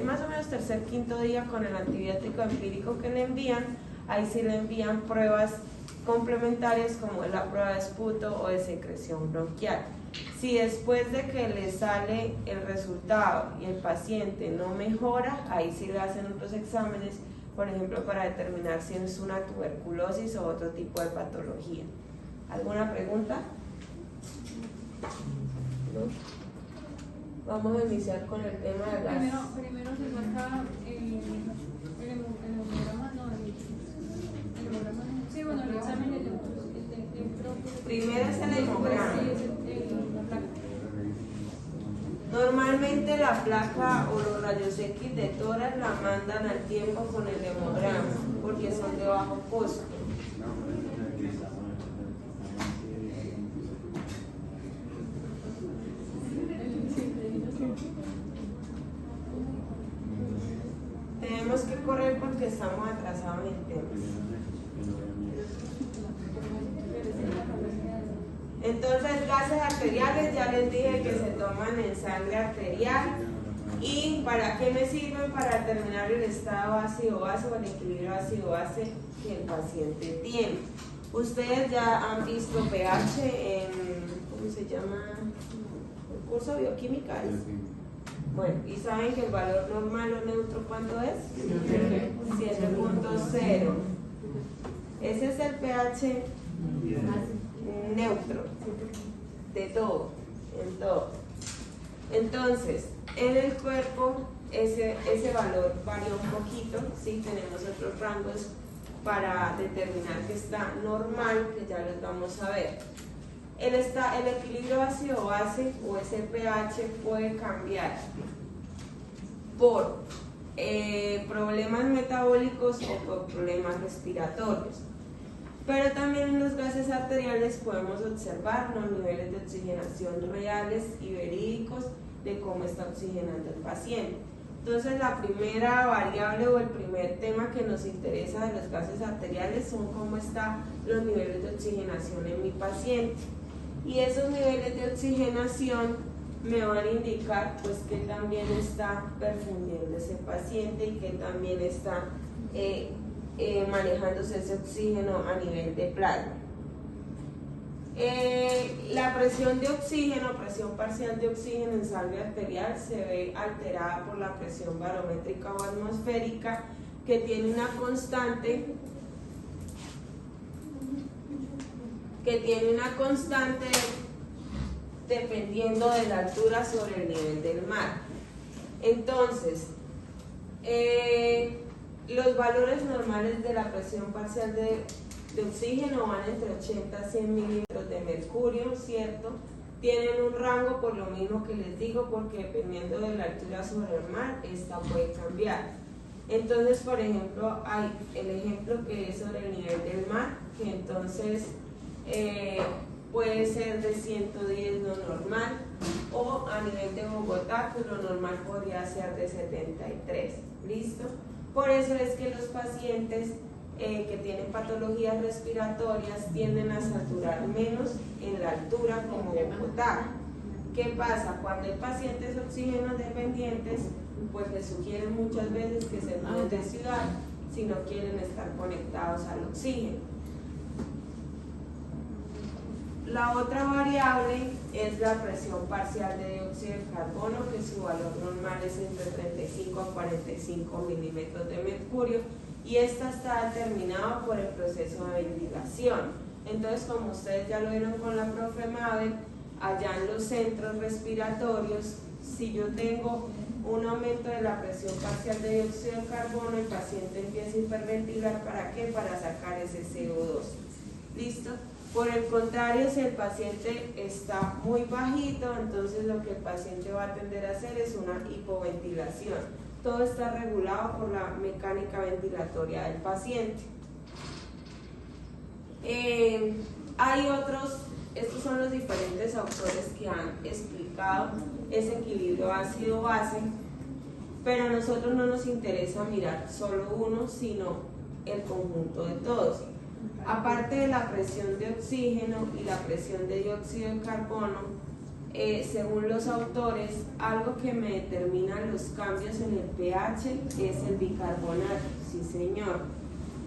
más o menos tercer, quinto día con el antibiótico empírico que le envían, ahí sí le envían pruebas complementarias como la prueba de esputo o de secreción bronquial. Si después de que le sale el resultado y el paciente no mejora, ahí sí le hacen otros exámenes, por ejemplo, para determinar si es una tuberculosis o otro tipo de patología. ¿Alguna pregunta? ¿No? Vamos a iniciar con el tema de las... Primero se marca el hemograma, no, el hemograma, sí, bueno, el examen del primero es el hemograma. Sí, la placa. Normalmente la placa o los rayos X de tórax la mandan al tiempo con el hemograma, porque son de bajo costo. Tenemos que correr porque estamos atrasados en temas. Entonces, gases arteriales, ya les dije que se toman en sangre arterial. ¿Y para qué me sirven? Para determinar el estado ácido-base o el equilibrio ácido-base que el paciente tiene. Ustedes ya han visto pH en, ¿cómo se llama? El curso de bioquímica. Bueno, ¿y saben que el valor normal o neutro cuánto es? 7.0. Ese es el pH neutro de todo, en todo. Entonces, en el cuerpo ese valor varía un poquito, ¿sí? Tenemos otros rangos para determinar que está normal, que ya los vamos a ver. El equilibrio ácido-base o ese pH puede cambiar por problemas metabólicos o por problemas respiratorios. Pero también en los gases arteriales podemos observar los niveles de oxigenación reales y verídicos de cómo está oxigenando el paciente. Entonces, la primera variable o el primer tema que nos interesa de los gases arteriales son cómo están los niveles de oxigenación en mi paciente. Y esos niveles de oxigenación me van a indicar pues que también está perfundiendo ese paciente y que también está manejándose ese oxígeno a nivel de plasma. La presión de oxígeno, presión parcial de oxígeno en sangre arterial se ve alterada por la presión barométrica o atmosférica, que tiene una constante dependiendo de la altura sobre el nivel del mar. Entonces, los valores normales de la presión parcial de oxígeno van entre 80 a 100 milímetros de mercurio, ¿cierto? tienen un rango por lo mismo que les digo, porque dependiendo de la altura sobre el mar, esta puede cambiar. Entonces, por ejemplo, hay el ejemplo que es sobre el nivel del mar, que entonces puede ser de 110 lo normal, o a nivel de Bogotá, que lo normal podría ser de 73. ¿Listo? Por eso es que los pacientes que tienen patologías respiratorias tienden a saturar menos en la altura como Bogotá. ¿Qué pasa? Cuando hay pacientes oxígeno dependientes, pues les sugieren muchas veces que se muevan de ciudad si no quieren estar conectados al oxígeno. La otra variable es la presión parcial de dióxido de carbono, que su valor normal es entre 35 a 45 milímetros de mercurio, y esta está determinada por el proceso de ventilación. Entonces, como ustedes ya lo vieron con la profe Mabel, allá en los centros respiratorios, si yo tengo un aumento de la presión parcial de dióxido de carbono, el paciente empieza a hiperventilar. ¿Para qué? Para sacar ese CO2. ¿Listo? Por el contrario, si el paciente está muy bajito, entonces lo que el paciente va a tender a hacer es una hipoventilación. Todo está regulado por la mecánica ventilatoria del paciente. Hay otros, estos son los diferentes autores que han explicado ese equilibrio ácido-base, pero a nosotros no nos interesa mirar solo uno, sino el conjunto de todos. Aparte de la presión de oxígeno y la presión de dióxido de carbono, según los autores, algo que me determina los cambios en el pH es el bicarbonato, sí señor.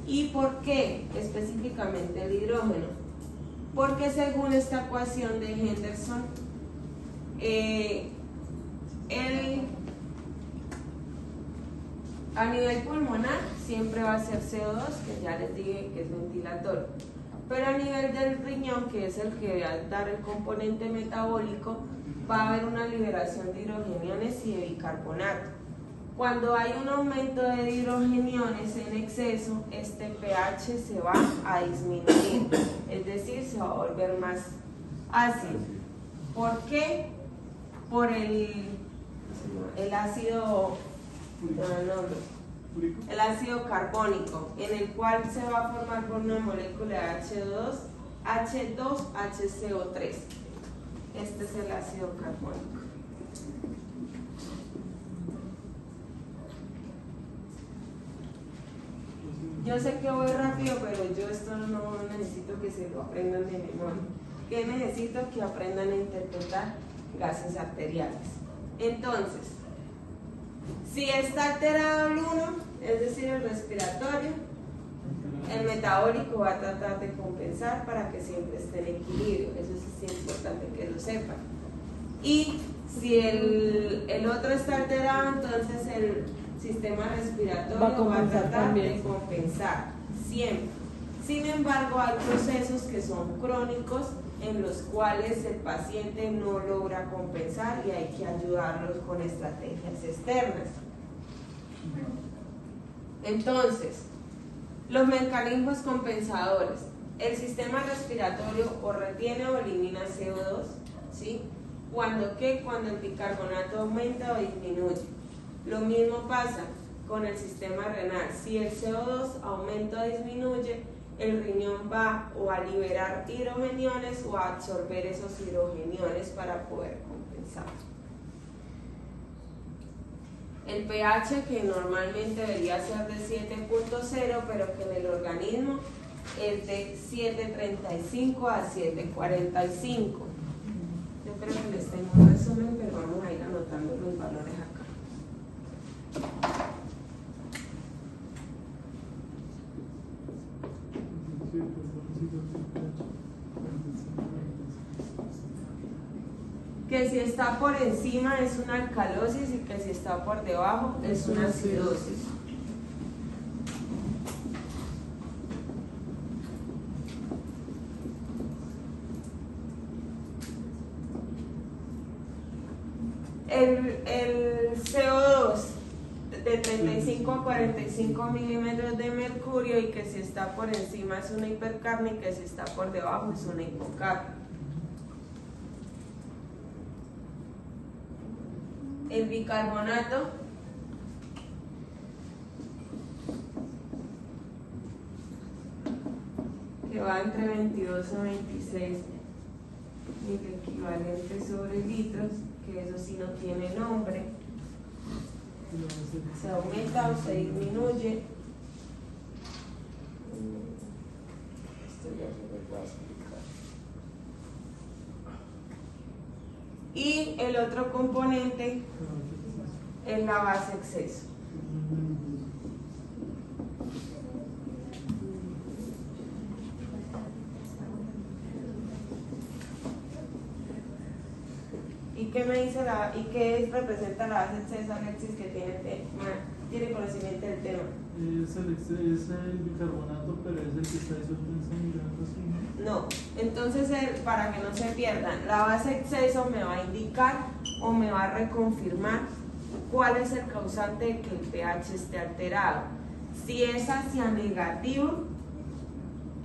¿Y por qué específicamente el hidrógeno? Porque según esta ecuación de Henderson, a nivel pulmonar siempre va a ser CO2, que ya les dije que es ventilatorio, pero a nivel del riñón, que es el que va a dar el componente metabólico, va a haber una liberación de hidrogeniones y de bicarbonato. Cuando hay un aumento de hidrogeniones en exceso, este pH se va a disminuir, es decir, se va a volver más ácido. ¿Por qué? Por el ácido, el ácido carbónico, en el cual se va a formar por una molécula de H2HCO3. Este es el ácido carbónico. Yo sé que voy rápido, pero yo esto no necesito que se lo aprendan de memoria. ¿Qué necesito? Que aprendan a interpretar gases arteriales. Entonces, si está alterado el 1, es decir, el respiratorio, el metabólico va a tratar de compensar para que siempre esté en equilibrio. Eso es importante que lo sepan. Y si el otro está alterado, entonces el sistema respiratorio va a tratar de compensar siempre. Sin embargo, hay procesos que son crónicos en los cuales el paciente no logra compensar y hay que ayudarlos con estrategias externas. Entonces, los mecanismos compensadores. El sistema respiratorio o retiene o elimina CO2, ¿sí? ¿Cuándo qué? Cuando el bicarbonato aumenta o disminuye. Lo mismo pasa con el sistema renal. Si el CO2 aumenta o disminuye, el riñón va o a liberar hidrogeniones o a absorber esos hidrogeniones para poder compensar. El pH, que normalmente debería ser de 7.0, pero que en el organismo es de 7.35 a 7.45. Yo creo que les tengo un resumen, pero vamos a ir anotando los valores acá. Que si está por encima es una alcalosis y que si está por debajo es una acidosis. El CO2 de 35 a 45 milímetros de mercurio, y que si está por encima es una hipercarnia y que si está por debajo es una hipocarnia. el bicarbonato que va entre 22 a 26 equivalentes sobre litros, que eso sí no tiene nombre, se aumenta o se disminuye. Esto ya se lo voy a explicar. Y el otro componente es la base exceso. ¿Y qué me dice representa la base exceso, Alexis, que tiene conocimiento del tema? Es el bicarbonato, pero es el que está disuelto en sangre, algo así, ¿no? No, entonces para que no se pierdan, la base exceso me va a indicar o me va a reconfirmar cuál es el causante de que el pH esté alterado. Si es hacia negativo,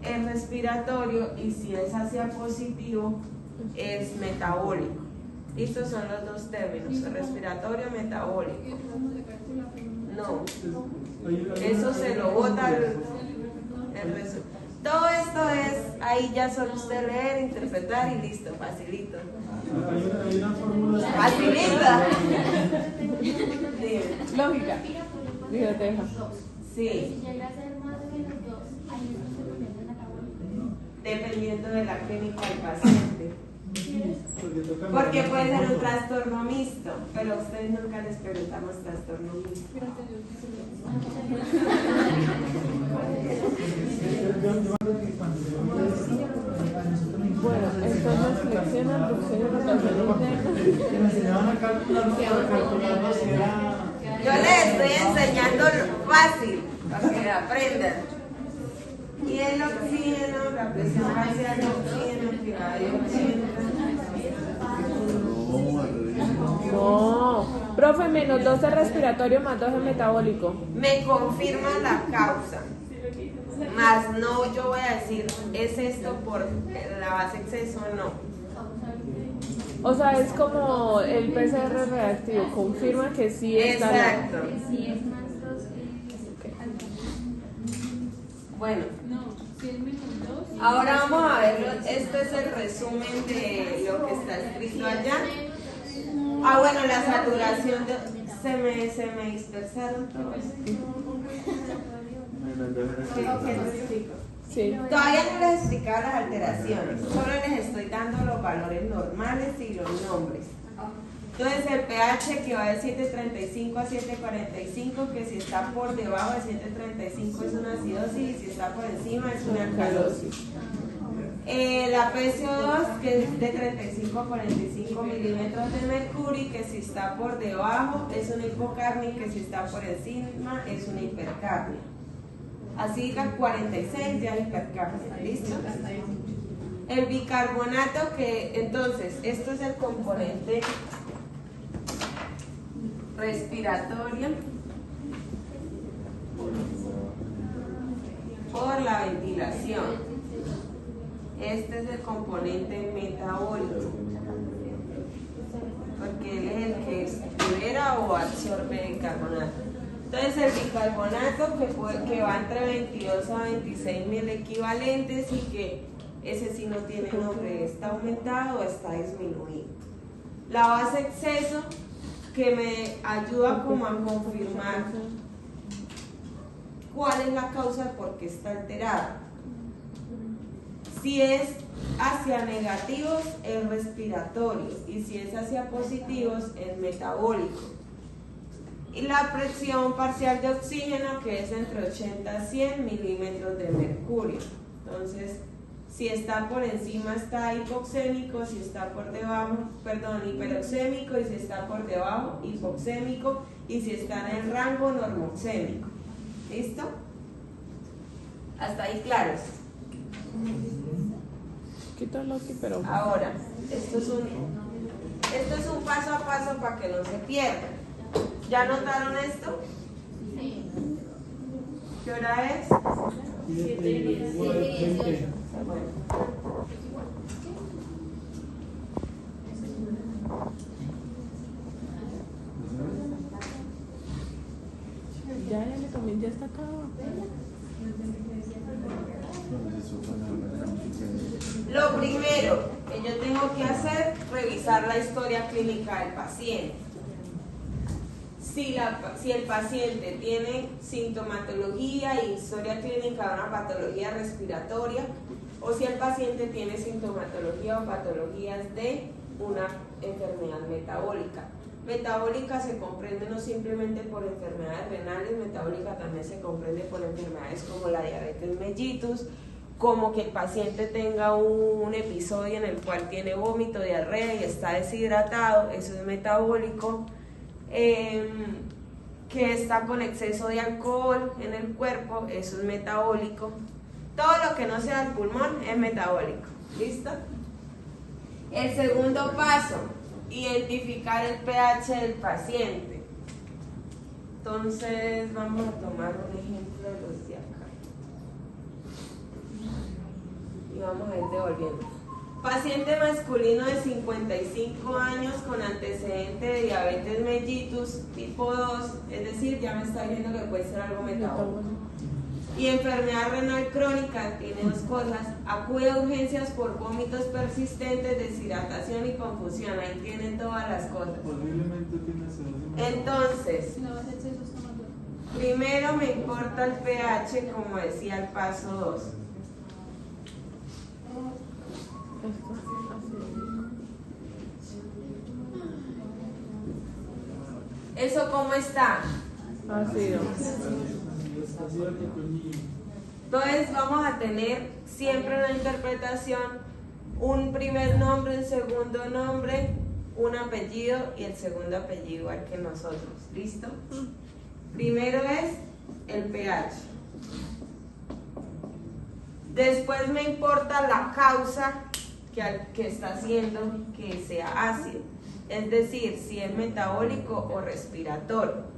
es respiratorio, y si es hacia positivo, es metabólico. Estos son los dos términos, respiratorio, metabólico. No, eso se lo bota el resto. Todo esto es, ahí ya solo usted leer, interpretar y listo, facilito. Hay una fórmula. Facilita. Lógica. Digo, deja. Sí, Si llega a ser más o menos 2, ahí es donde se convierte en metabólico. dependiendo de la clínica del paciente. Porque puede ser un trastorno mixto, pero a ustedes nunca les preguntamos trastorno mixto. Bueno, entonces selecciona producción y rotación Me enseñaban a calcularlo si era. Yo les estoy enseñando fácil para que aprendan. Y el oxígeno, la presión parcial de oxígeno, privada de oxígeno. No, profe, menos 12 respiratorio más 12 metabólico. Me confirma la causa. Más no, yo voy a decir, ¿es esto por la base exceso o no? O sea, es como el PCR reactivo, confirma que sí está. Exacto. Si es más 2, Bueno, No, si es menos 2. ahora vamos a ver, este es el resumen de lo que está escrito allá. Ah, bueno, la saturación se me dispersaron todos. ¿Qué les explico? Sí. Todavía no les he explicado las alteraciones, solo les estoy dando los valores normales y los nombres. Entonces el pH que va de 7.35 a 7.45, que si está por debajo de 7.35 es una acidosis y si está por encima es una alcalosis. La PCO2 que es de 35 a 45 milímetros de mercurio, y que si está por debajo es una hipocarmia y que si está por encima es una hipercarmia. Así que 46 ya es hipercarmia, ¿listo? El bicarbonato, que entonces esto es el componente respiratorio por la ventilación. Este es el componente metabólico, porque él es el que libera o absorbe el carbonato. Entonces el bicarbonato que va entre 22 a 26 mil equivalentes, y que ese sí no tiene nombre, está aumentado o está disminuido. La base exceso, que me ayuda como a confirmar cuál es la causa de por qué está alterada. Si es hacia negativos es respiratorio, y si es hacia positivos es metabólico. Y la presión parcial de oxígeno, que es entre 80 a 100 milímetros de mercurio. Entonces, si está por encima está hipoxémico, si está por debajo, hiperoxémico, y si está por debajo, hipoxémico, y si está en el rango, normoxémico. ¿Listo? Hasta ahí claros. Quítalo aquí, pero. Ahora, esto es un paso a paso para que no se pierdan. ¿Ya notaron esto? Sí. ¿Qué hora es? 7:20. Bueno. Lo primero que yo tengo que hacer, revisar la historia clínica del paciente. Si el paciente tiene sintomatología y historia clínica de una patología respiratoria, o si el paciente tiene sintomatología o patologías de una enfermedad metabólica. Metabólica se comprende no simplemente por enfermedades renales, metabólica también se comprende por enfermedades como la diabetes mellitus, como que el paciente tenga un episodio en el cual tiene vómito, diarrea y está deshidratado, eso es metabólico. Que está con exceso de alcohol en el cuerpo, eso es metabólico. Todo lo que no sea el pulmón es metabólico. ¿Listo? El segundo paso, identificar el pH del paciente. Entonces vamos a tomar un ejemplo de los de acá y vamos a ir devolviendo. Paciente masculino de 55 años con antecedente de diabetes mellitus tipo 2, es decir, ya me está diciendo que puede ser algo metabólico. Y enfermedad renal crónica, tiene dos cosas, acude a urgencias por vómitos persistentes, deshidratación y confusión, ahí tienen todas las cosas. Entonces, primero me importa el pH, como decía el paso 2. ¿Eso cómo está? Ácido. Entonces vamos a tener siempre una interpretación, un primer nombre, un segundo nombre, un apellido y el segundo apellido igual que nosotros. ¿Listo? Primero es el pH. Después me importa la causa que está haciendo que sea ácido, es decir, si es metabólico o respiratorio.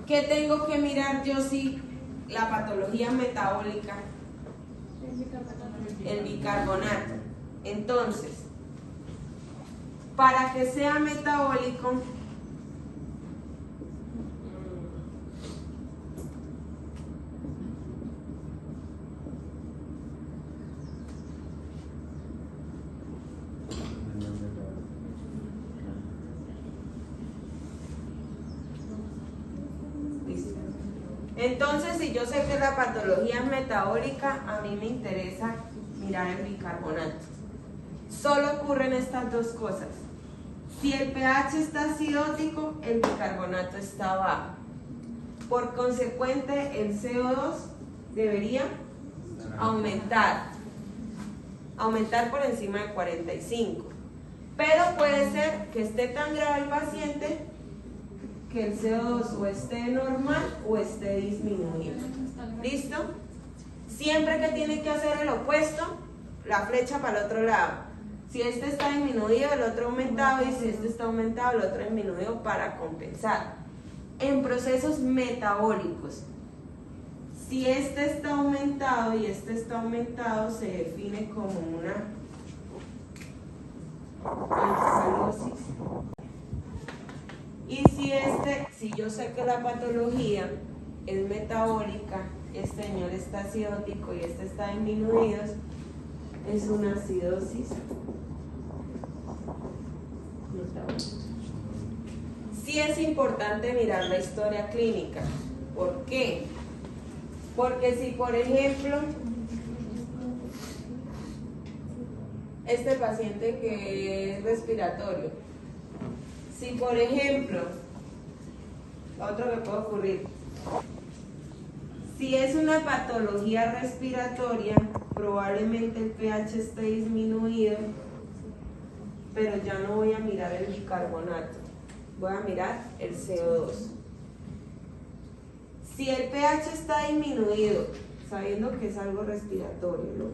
¿Qué tengo que mirar yo si la patología metabólica? El bicarbonato. Entonces, para que sea metabólico, entonces, si yo sé que la patología es metabólica, a mí me interesa mirar el bicarbonato. Solo ocurren estas dos cosas. Si el pH está acidótico, el bicarbonato está bajo. Por consecuente, el CO2 debería aumentar por encima de 45. Pero puede ser que esté tan grave el paciente que el CO2 o esté normal o esté disminuido. ¿Listo? Siempre que tiene que hacer el opuesto, la flecha para el otro lado. Si este está disminuido, el otro aumentado, y si este está aumentado, el otro disminuido para compensar. En procesos metabólicos, si este está aumentado y este está aumentado, se define como una alcalosis. Y si yo sé que la patología es metabólica, este señor está acidótico y este está disminuido, es una acidosis metabólica. Sí es importante mirar la historia clínica. ¿Por qué? Porque si, por ejemplo, este paciente que es respiratorio, si por ejemplo, otro que puede ocurrir, si es una patología respiratoria, probablemente el pH esté disminuido, pero ya no voy a mirar el bicarbonato, voy a mirar el CO2. Si el pH está disminuido, sabiendo que es algo respiratorio, ¿no?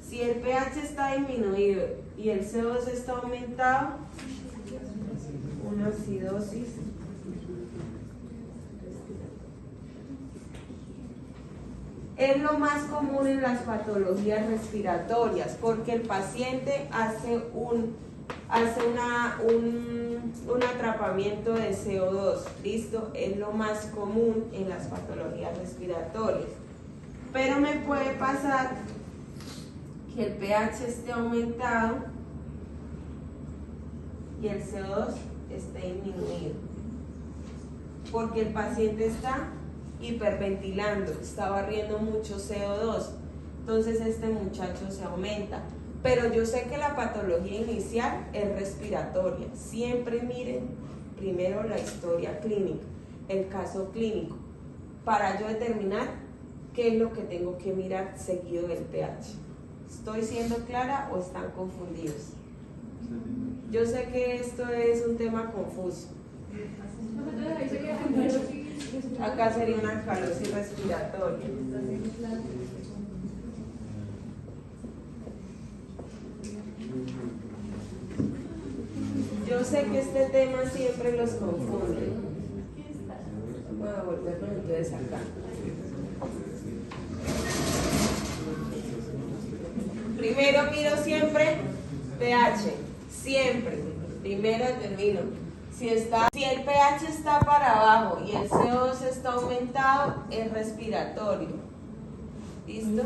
Si el pH está disminuido y el CO2 está aumentado, una acidosis es lo más común en las patologías respiratorias, porque el paciente hace un un atrapamiento de CO2, ¿listo? Es lo más común en las patologías respiratorias. Pero me puede pasar que el pH esté aumentado y el CO2 esté disminuido, porque el paciente está hiperventilando, está barriendo mucho CO2, entonces este muchacho se aumenta. Pero yo sé que la patología inicial es respiratoria. Siempre miren primero la historia clínica, el caso clínico, para yo determinar qué es lo que tengo que mirar seguido del pH. ¿Estoy siendo clara o están confundidos? Yo sé que esto es un tema confuso. Acá sería una alcalosis respiratoria. Yo sé que este tema siempre los confunde. Voy a volverlo entonces acá. Primero miro siempre pH, siempre. Primero determino si el pH está para abajo y el CO2 está aumentado, es respiratorio. ¿Listo?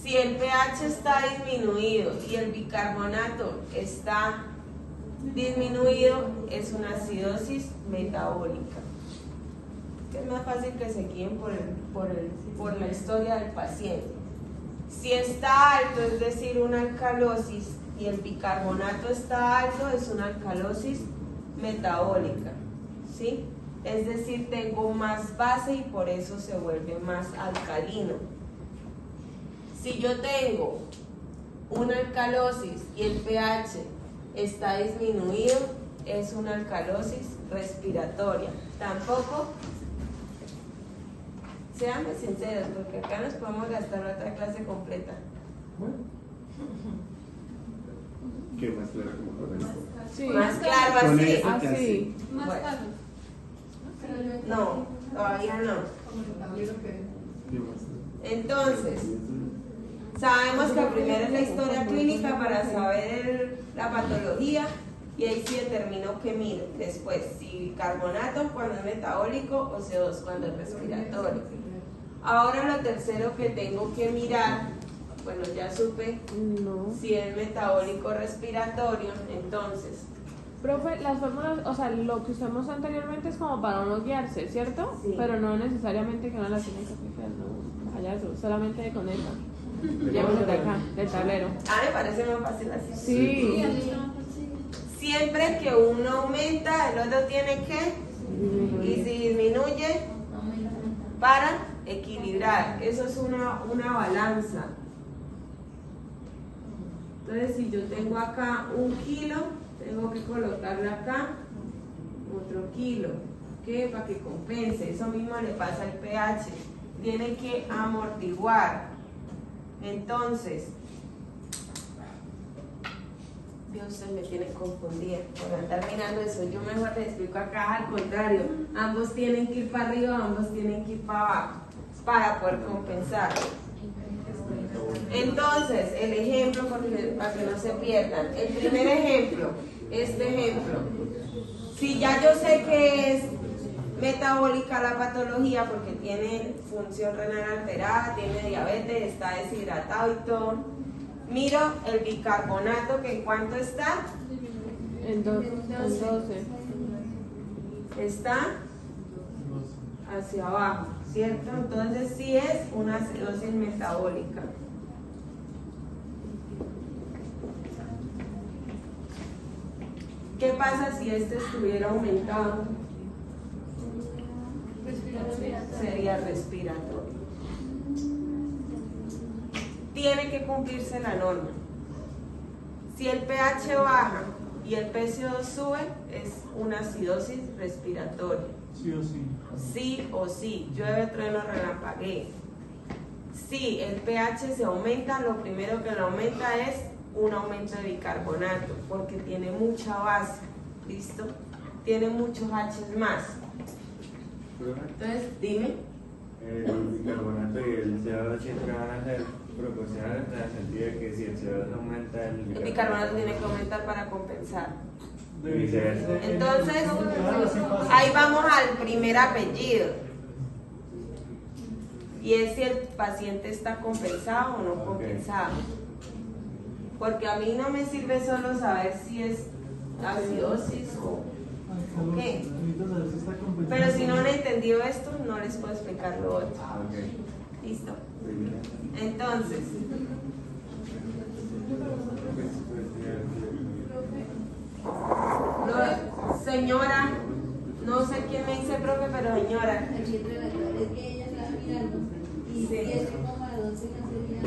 Si el pH está disminuido y el bicarbonato está disminuido, es una acidosis metabólica. Es más fácil que se guíen por la historia del paciente. Si está alto, es decir, una alcalosis, y el bicarbonato está alto, es una alcalosis metabólica, ¿sí? Es decir, tengo más base y por eso se vuelve más alcalino. Si yo tengo una alcalosis y el pH está disminuido, es una alcalosis respiratoria. Tampoco, sean sinceros, porque acá nos podemos gastar otra clase completa. ¿Qué más claro como con esto? Sí. Más claro Con así. eso. Así. Bueno. Más casos. No, todavía no. ¿Qué más? Entonces, sabemos que primero es la historia clínica para saber la patología y ahí sí determino qué miro. Después, si bicarbonato cuando es metabólico o CO2 cuando es respiratorio. Ahora lo tercero que tengo que mirar, bueno, ya supe si es metabólico o respiratorio, entonces. Profe, las fórmulas, o sea, lo que usamos anteriormente es como para uno guiarse, ¿cierto? Sí. Pero no necesariamente que uno la tiene que aplicar, no, payaso, solamente con esa. Llévalo de acá, del tablero. Ah, me parece más fácil así. Sí. Siempre que uno aumenta, el otro tiene que, y si disminuye, para equilibrar. Eso es una balanza. Entonces, si yo tengo acá 1 kilo, tengo que colocarle acá otro kilo, ¿qué? Para que compense. Eso mismo le pasa al pH, tiene que amortiguar. Entonces, Dios, usted me tiene confundida por andar mirando eso. Yo mejor les explico acá al contrario. Ambos tienen que ir para arriba, ambos tienen que ir para abajo para poder compensar. Entonces, el ejemplo, para que no se pierdan. El primer ejemplo, este ejemplo. Si ya yo sé que es metabólica la patología porque tiene función renal alterada, tiene diabetes, está deshidratado y todo, miro el bicarbonato, que en cuánto está, En 12. está hacia abajo, ¿cierto? Entonces sí es una acidosis metabólica. ¿Qué pasa si este estuviera aumentado? Sería respiratorio. Tiene que cumplirse la norma. Si el pH baja y el PCO2 sube, es una acidosis respiratoria. Sí o sí. Sí o sí, llueve, trueno, relampaguee. Si el pH se aumenta, lo primero que lo aumenta es un aumento de bicarbonato, porque tiene mucha base, ¿listo? Tiene muchos H's más. Entonces, dime. El bicarbonato y el CO2 siempre van a ser proporcional en el sentido de que si el CO2 aumenta, el bicarbonato tiene que aumentar para compensar. y viceversa. Entonces, ahí vamos al primer apellido. Y es si el paciente está compensado o no compensado. Porque a mí no me sirve solo saber si es acidosis o qué. Pero si no han entendido esto, no les puedo explicar lo otro. ¿Listo? Entonces, señora, no sé quién me dice profe, pero señora. Es que ella estaba mirando y 7,12 no sería.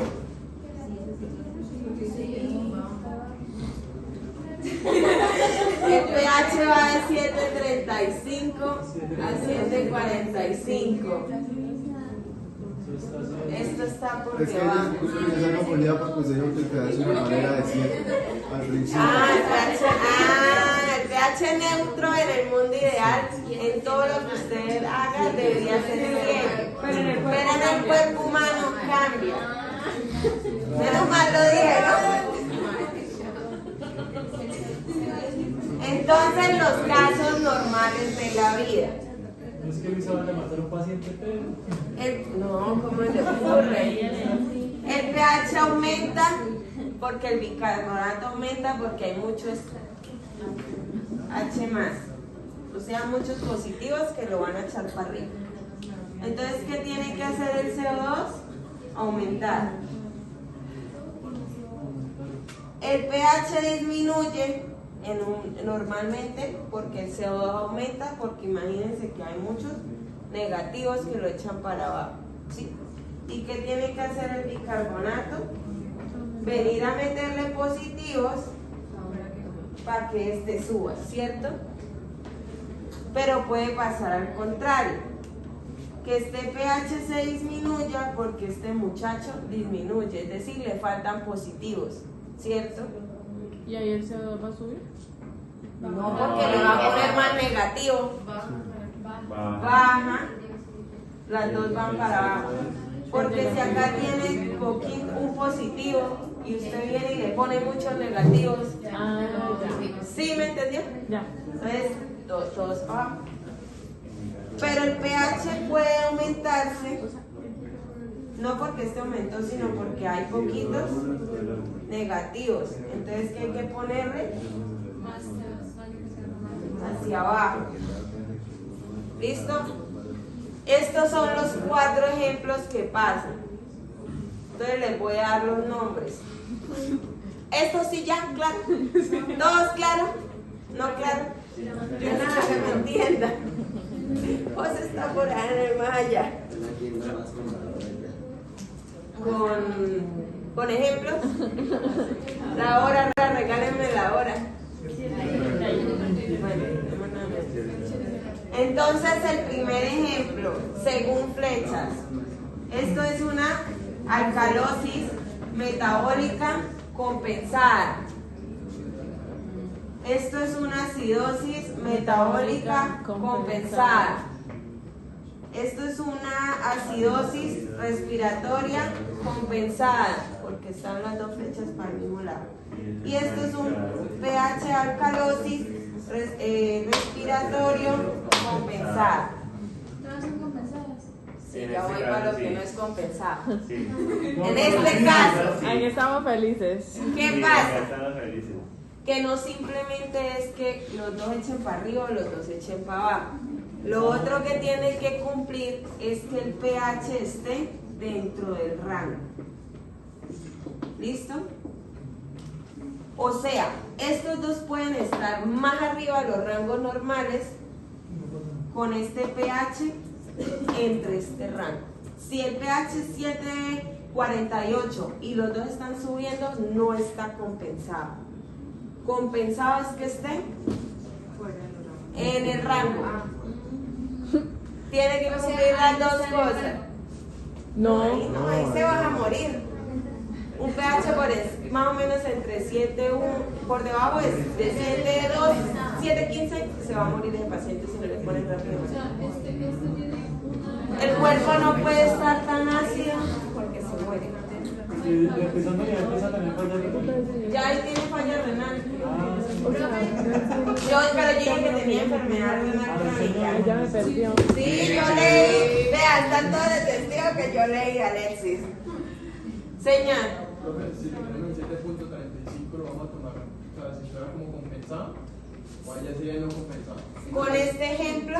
El pH va de 7.35 a 7.45. Esto está por Es que debajo. ella se confundida porque usted dijo que el pH es una manera de 7 al principio. El pH neutro en el mundo ideal, en todo lo que usted haga, debería ser 100. Pero en el cuerpo humano cambia. Menos mal lo dije, ¿no? Entonces, los casos normales de la vida. No es que Luisa van a matar a un paciente, pero. No, ¿cómo le ocurre? El pH aumenta porque el bicarbonato aumenta porque hay muchos H+, o sea, muchos positivos que lo van a echar para arriba. Entonces, ¿qué tiene que hacer el CO2? Aumentar. El pH disminuye normalmente porque el CO2 aumenta, porque imagínense que hay muchos negativos que lo echan para abajo, ¿sí? ¿Y qué tiene que hacer el bicarbonato? Venir a meterle positivos para que este suba, ¿cierto? Pero puede pasar al contrario, que este pH se disminuya porque este muchacho disminuye, es decir, le faltan positivos, ¿cierto? ¿Y ahí el CO2 va a subir? No, porque le va a poner más negativo. Baja. Las dos van para abajo. Porque si acá tiene un positivo y usted viene y le pone muchos negativos. ¿Sí me entendió? Ya. Entonces, todos abajo. Pero el pH puede aumentarse, no porque este aumentó, sino porque hay poquitos negativos. Entonces, ¿qué hay que ponerle? Hacia abajo. ¿Listo? Estos son los 4 ejemplos que pasan. Entonces les voy a dar los nombres. Esto sí ya, claro. ¿Todos claro? ¿No claro? Yo nada que me entienda. Vos está por ahí en el más allá. Con ejemplos. La hora, regálenme la hora. Entonces el primer ejemplo, según flechas, esto es una alcalosis metabólica compensada. Esto es una acidosis metabólica compensada. Esto es una acidosis respiratoria compensada, porque están las dos flechas para el mismo lado. Y esto es un pH alcalosis respiratorio compensado. ¿Todas son compensadas? Sí, ya voy para lo que no es compensado. Sí. En este caso, Ahí estamos felices. ¿qué pasa? Que no simplemente es que los dos echen para arriba o los dos echen para abajo. Lo otro que tiene que cumplir es que el pH esté dentro del rango. ¿Listo? O sea, estos dos pueden estar más arriba de los rangos normales con este pH entre este rango. Si el pH es 7.48 y los dos están subiendo, no está compensado. Compensado es que esté en el rango. Tiene que cumplir las dos cosas. No. Ahí se van a morir. Un pH más o menos entre 7.1, por debajo es de 7.2, 7.15, se va a morir ese paciente si no le ponen rápido. El cuerpo no puede estar tan ácido porque se muere. Empezando ya empieza a tener falla renal. Ya ahí tiene falla renal. O Yo, pero yo dije que tenía enfermedad renal crónica. ya me perdió. Sí, yo leí. Vea, están todos de testigo que yo leí, Alexis. Señal. Profe, si tenemos el 7.35 lo vamos a tomar, o sea, si fuera como compensado, o allá sería no compensado. Con este ejemplo,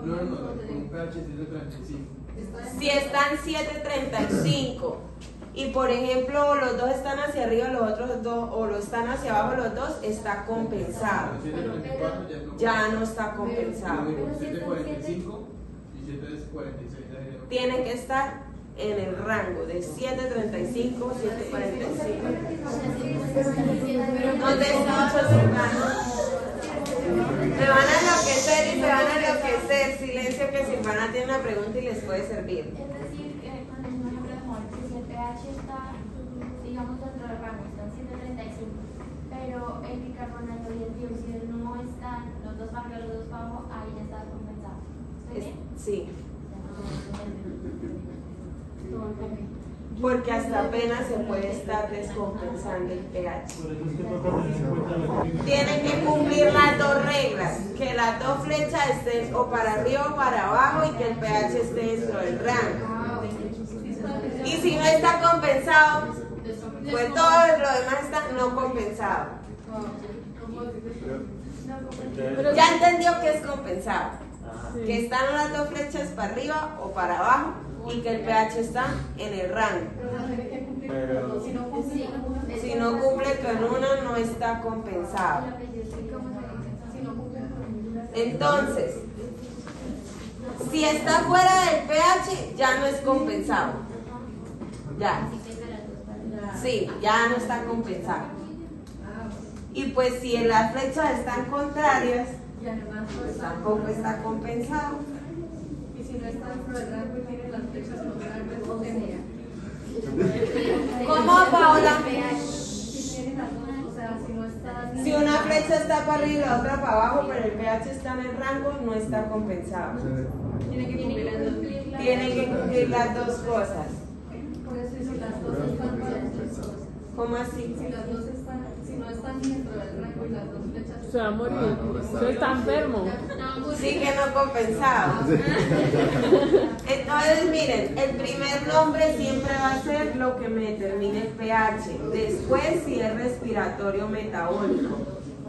No, con un pH 7.35. si están 7.35 y por ejemplo los dos están hacia arriba, los otros dos, o los están hacia abajo los dos, está compensado. 7.34 Ya no está compensado. 7.45 y 7.46. Tiene que estar en el rango de 7.35, 7.45. ¿Dónde está 8.50? Se van a enloquecer y se van a enloquecer. Silencio, que Silvana tiene una pregunta y les puede servir. Es decir, por ejemplo, si el pH está, digamos, dentro del rango, está en 7.35, pero el bicarbonato y el dióxido no están, los dos para arriba, los dos para abajo, ahí ya está compensado. ¿Estoy bien? Sí. Porque hasta apenas se puede estar descompensando el pH. Tienen que cumplir las dos reglas, que las dos flechas estén o para arriba o para abajo y que el pH esté dentro del rango. Y si no está compensado, pues todo lo demás está no compensado. Ya entendió que es compensado, que están las dos flechas para arriba o para abajo y que el pH está en el rango. Si no cumple con una, no está compensado. Entonces, si está fuera del pH, ya no es compensado. Ya. Sí, ya no está compensado. Y pues si las flechas están contrarias, pues tampoco está compensado. Y si no está dentro del rango y tiene las flechas contrarias, ¿cómo sería? ¿Cómo, Paola? Si tiene las dos, o sea, si no está... Si una flecha está para arriba y la otra para abajo, pero el pH está en el rango, no está compensado. Tiene que cumplir las dos. Tiene que cumplir las dos cosas. Por eso, si las dos están para... ¿Cómo así? Si las dos están, si no están dentro del rango y las dos flechas... Se va a morir. Se está enfermo. Sí que no compensado. Entonces miren, el primer nombre siempre va a ser lo que me determine el pH. Después si es respiratorio metabólico.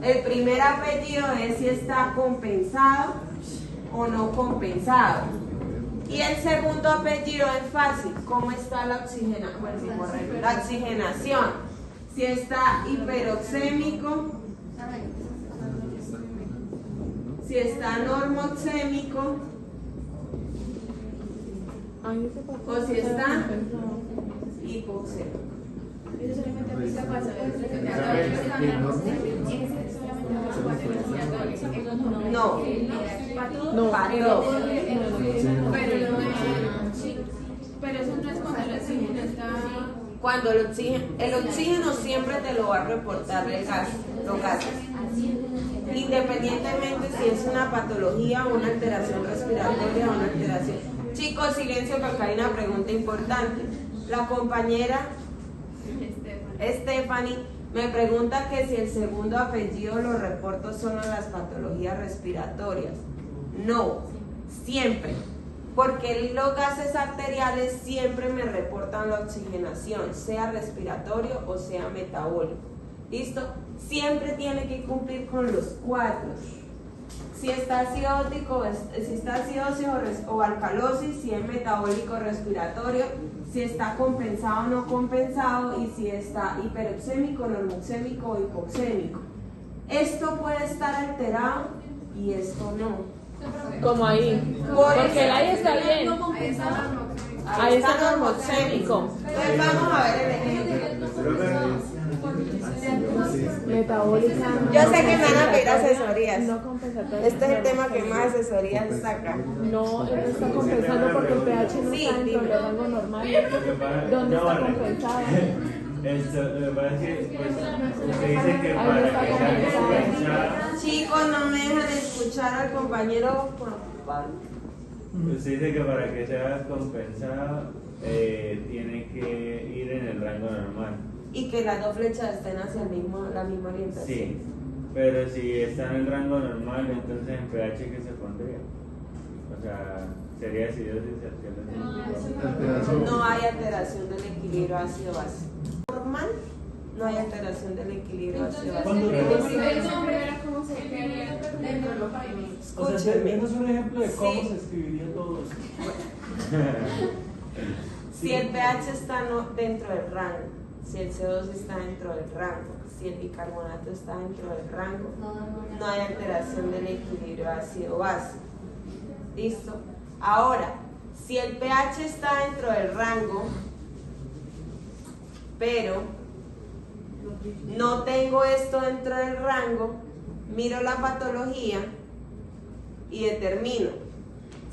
El primer apellido es si está compensado o no compensado. Y el segundo apellido es fácil. ¿Cómo está la oxigenación? Bueno, sí, correcto. La oxigenación. Si está hiperoxémico, si está normoxémico, o si está hipoxémico. Eso solamente aplica para No, para todos. Pero eso no es cuando el oxígeno está... Cuando el oxígeno siempre te lo va a reportar los gases. Independientemente si es una patología o una alteración respiratoria o una alteración. Chicos, silencio, que acá hay una pregunta importante. La compañera Stephanie me pregunta que si el segundo apellido lo reporto solo en las patologías respiratorias. No, siempre. Porque los gases arteriales siempre me reportan la oxigenación, sea respiratorio o sea metabólico. ¿Listo? Siempre tiene que cumplir con los cuatro. Si está acidótico, si está acidosis o alcalosis, si es metabólico respiratorio, si está compensado o no compensado, y si está hiperoxémico, normoxémico o hipoxémico. Esto puede estar alterado y esto no. Como ahí. Porque el ahí está bien. Ahí está normoxémico. Entonces vamos a ver el ejemplo. Metabólica. Yo sé que me van a pedir asesorías. No compensatoria. Este es el tema que más asesorías saca. No, él no está compensando porque el pH no está dentro del rango normal. ¿Dónde está compensado? Lo que pasa es que usted dice que para que sea compensada. Chicos, no me dejan escuchar al compañero Juan Pablo. Usted dice que para que sea compensado tiene que ir en el rango normal. Y que las dos flechas estén hacia la misma orientación. Sí, pero si está en el rango normal, entonces en pH ¿qué se pondría? O sea, sería acidosis arterial. No hay alteración del equilibrio ácido-base. Normal, no hay alteración del equilibrio ácido-base. ¿Cómo se quedaría dentro de los países? O sea, denos un ejemplo de cómo se escribiría todo eso. Si el pH está dentro del rango, si el CO2 está dentro del rango, si el bicarbonato está dentro del rango, no hay alteración del equilibrio ácido-base. ¿Listo? Ahora, si el pH está dentro del rango, pero no tengo esto dentro del rango, miro la patología y determino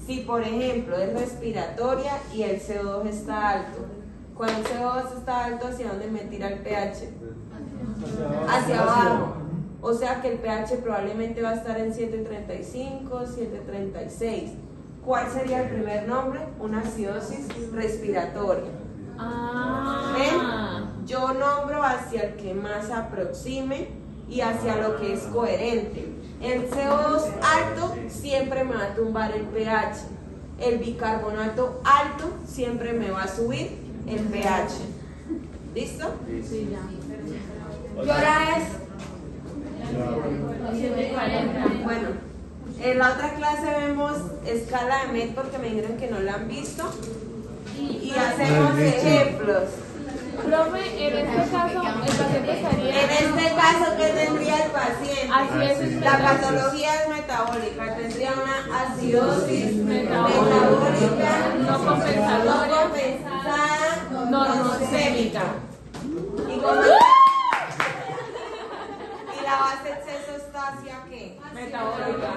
si, por ejemplo, es respiratoria y el CO2 está alto. Cuando el CO2 está alto, ¿hacia dónde me tira el pH? Hacia abajo. O sea que el pH probablemente va a estar en 7.35, 7.36. ¿Cuál sería el primer nombre? Una acidosis respiratoria. ¿Ven? Yo nombro hacia el que más aproxime y hacia lo que es coherente. El CO2 alto siempre me va a tumbar el pH. El bicarbonato alto siempre me va a subir el pH. ¿Listo? Sí, ya. ¿Qué hora es? 7:40. Bueno, en la otra clase vemos escala de MET porque me dijeron que no la han visto. Y hacemos ejemplos. Profe, en este caso, el paciente estaría... En este caso, ¿qué tendría el paciente? Así es. La patología es metabólica, tendría una acidosis metabólica no compensadora, no compensada, normosémica. Y la base exceso está hacia qué? Metabólica.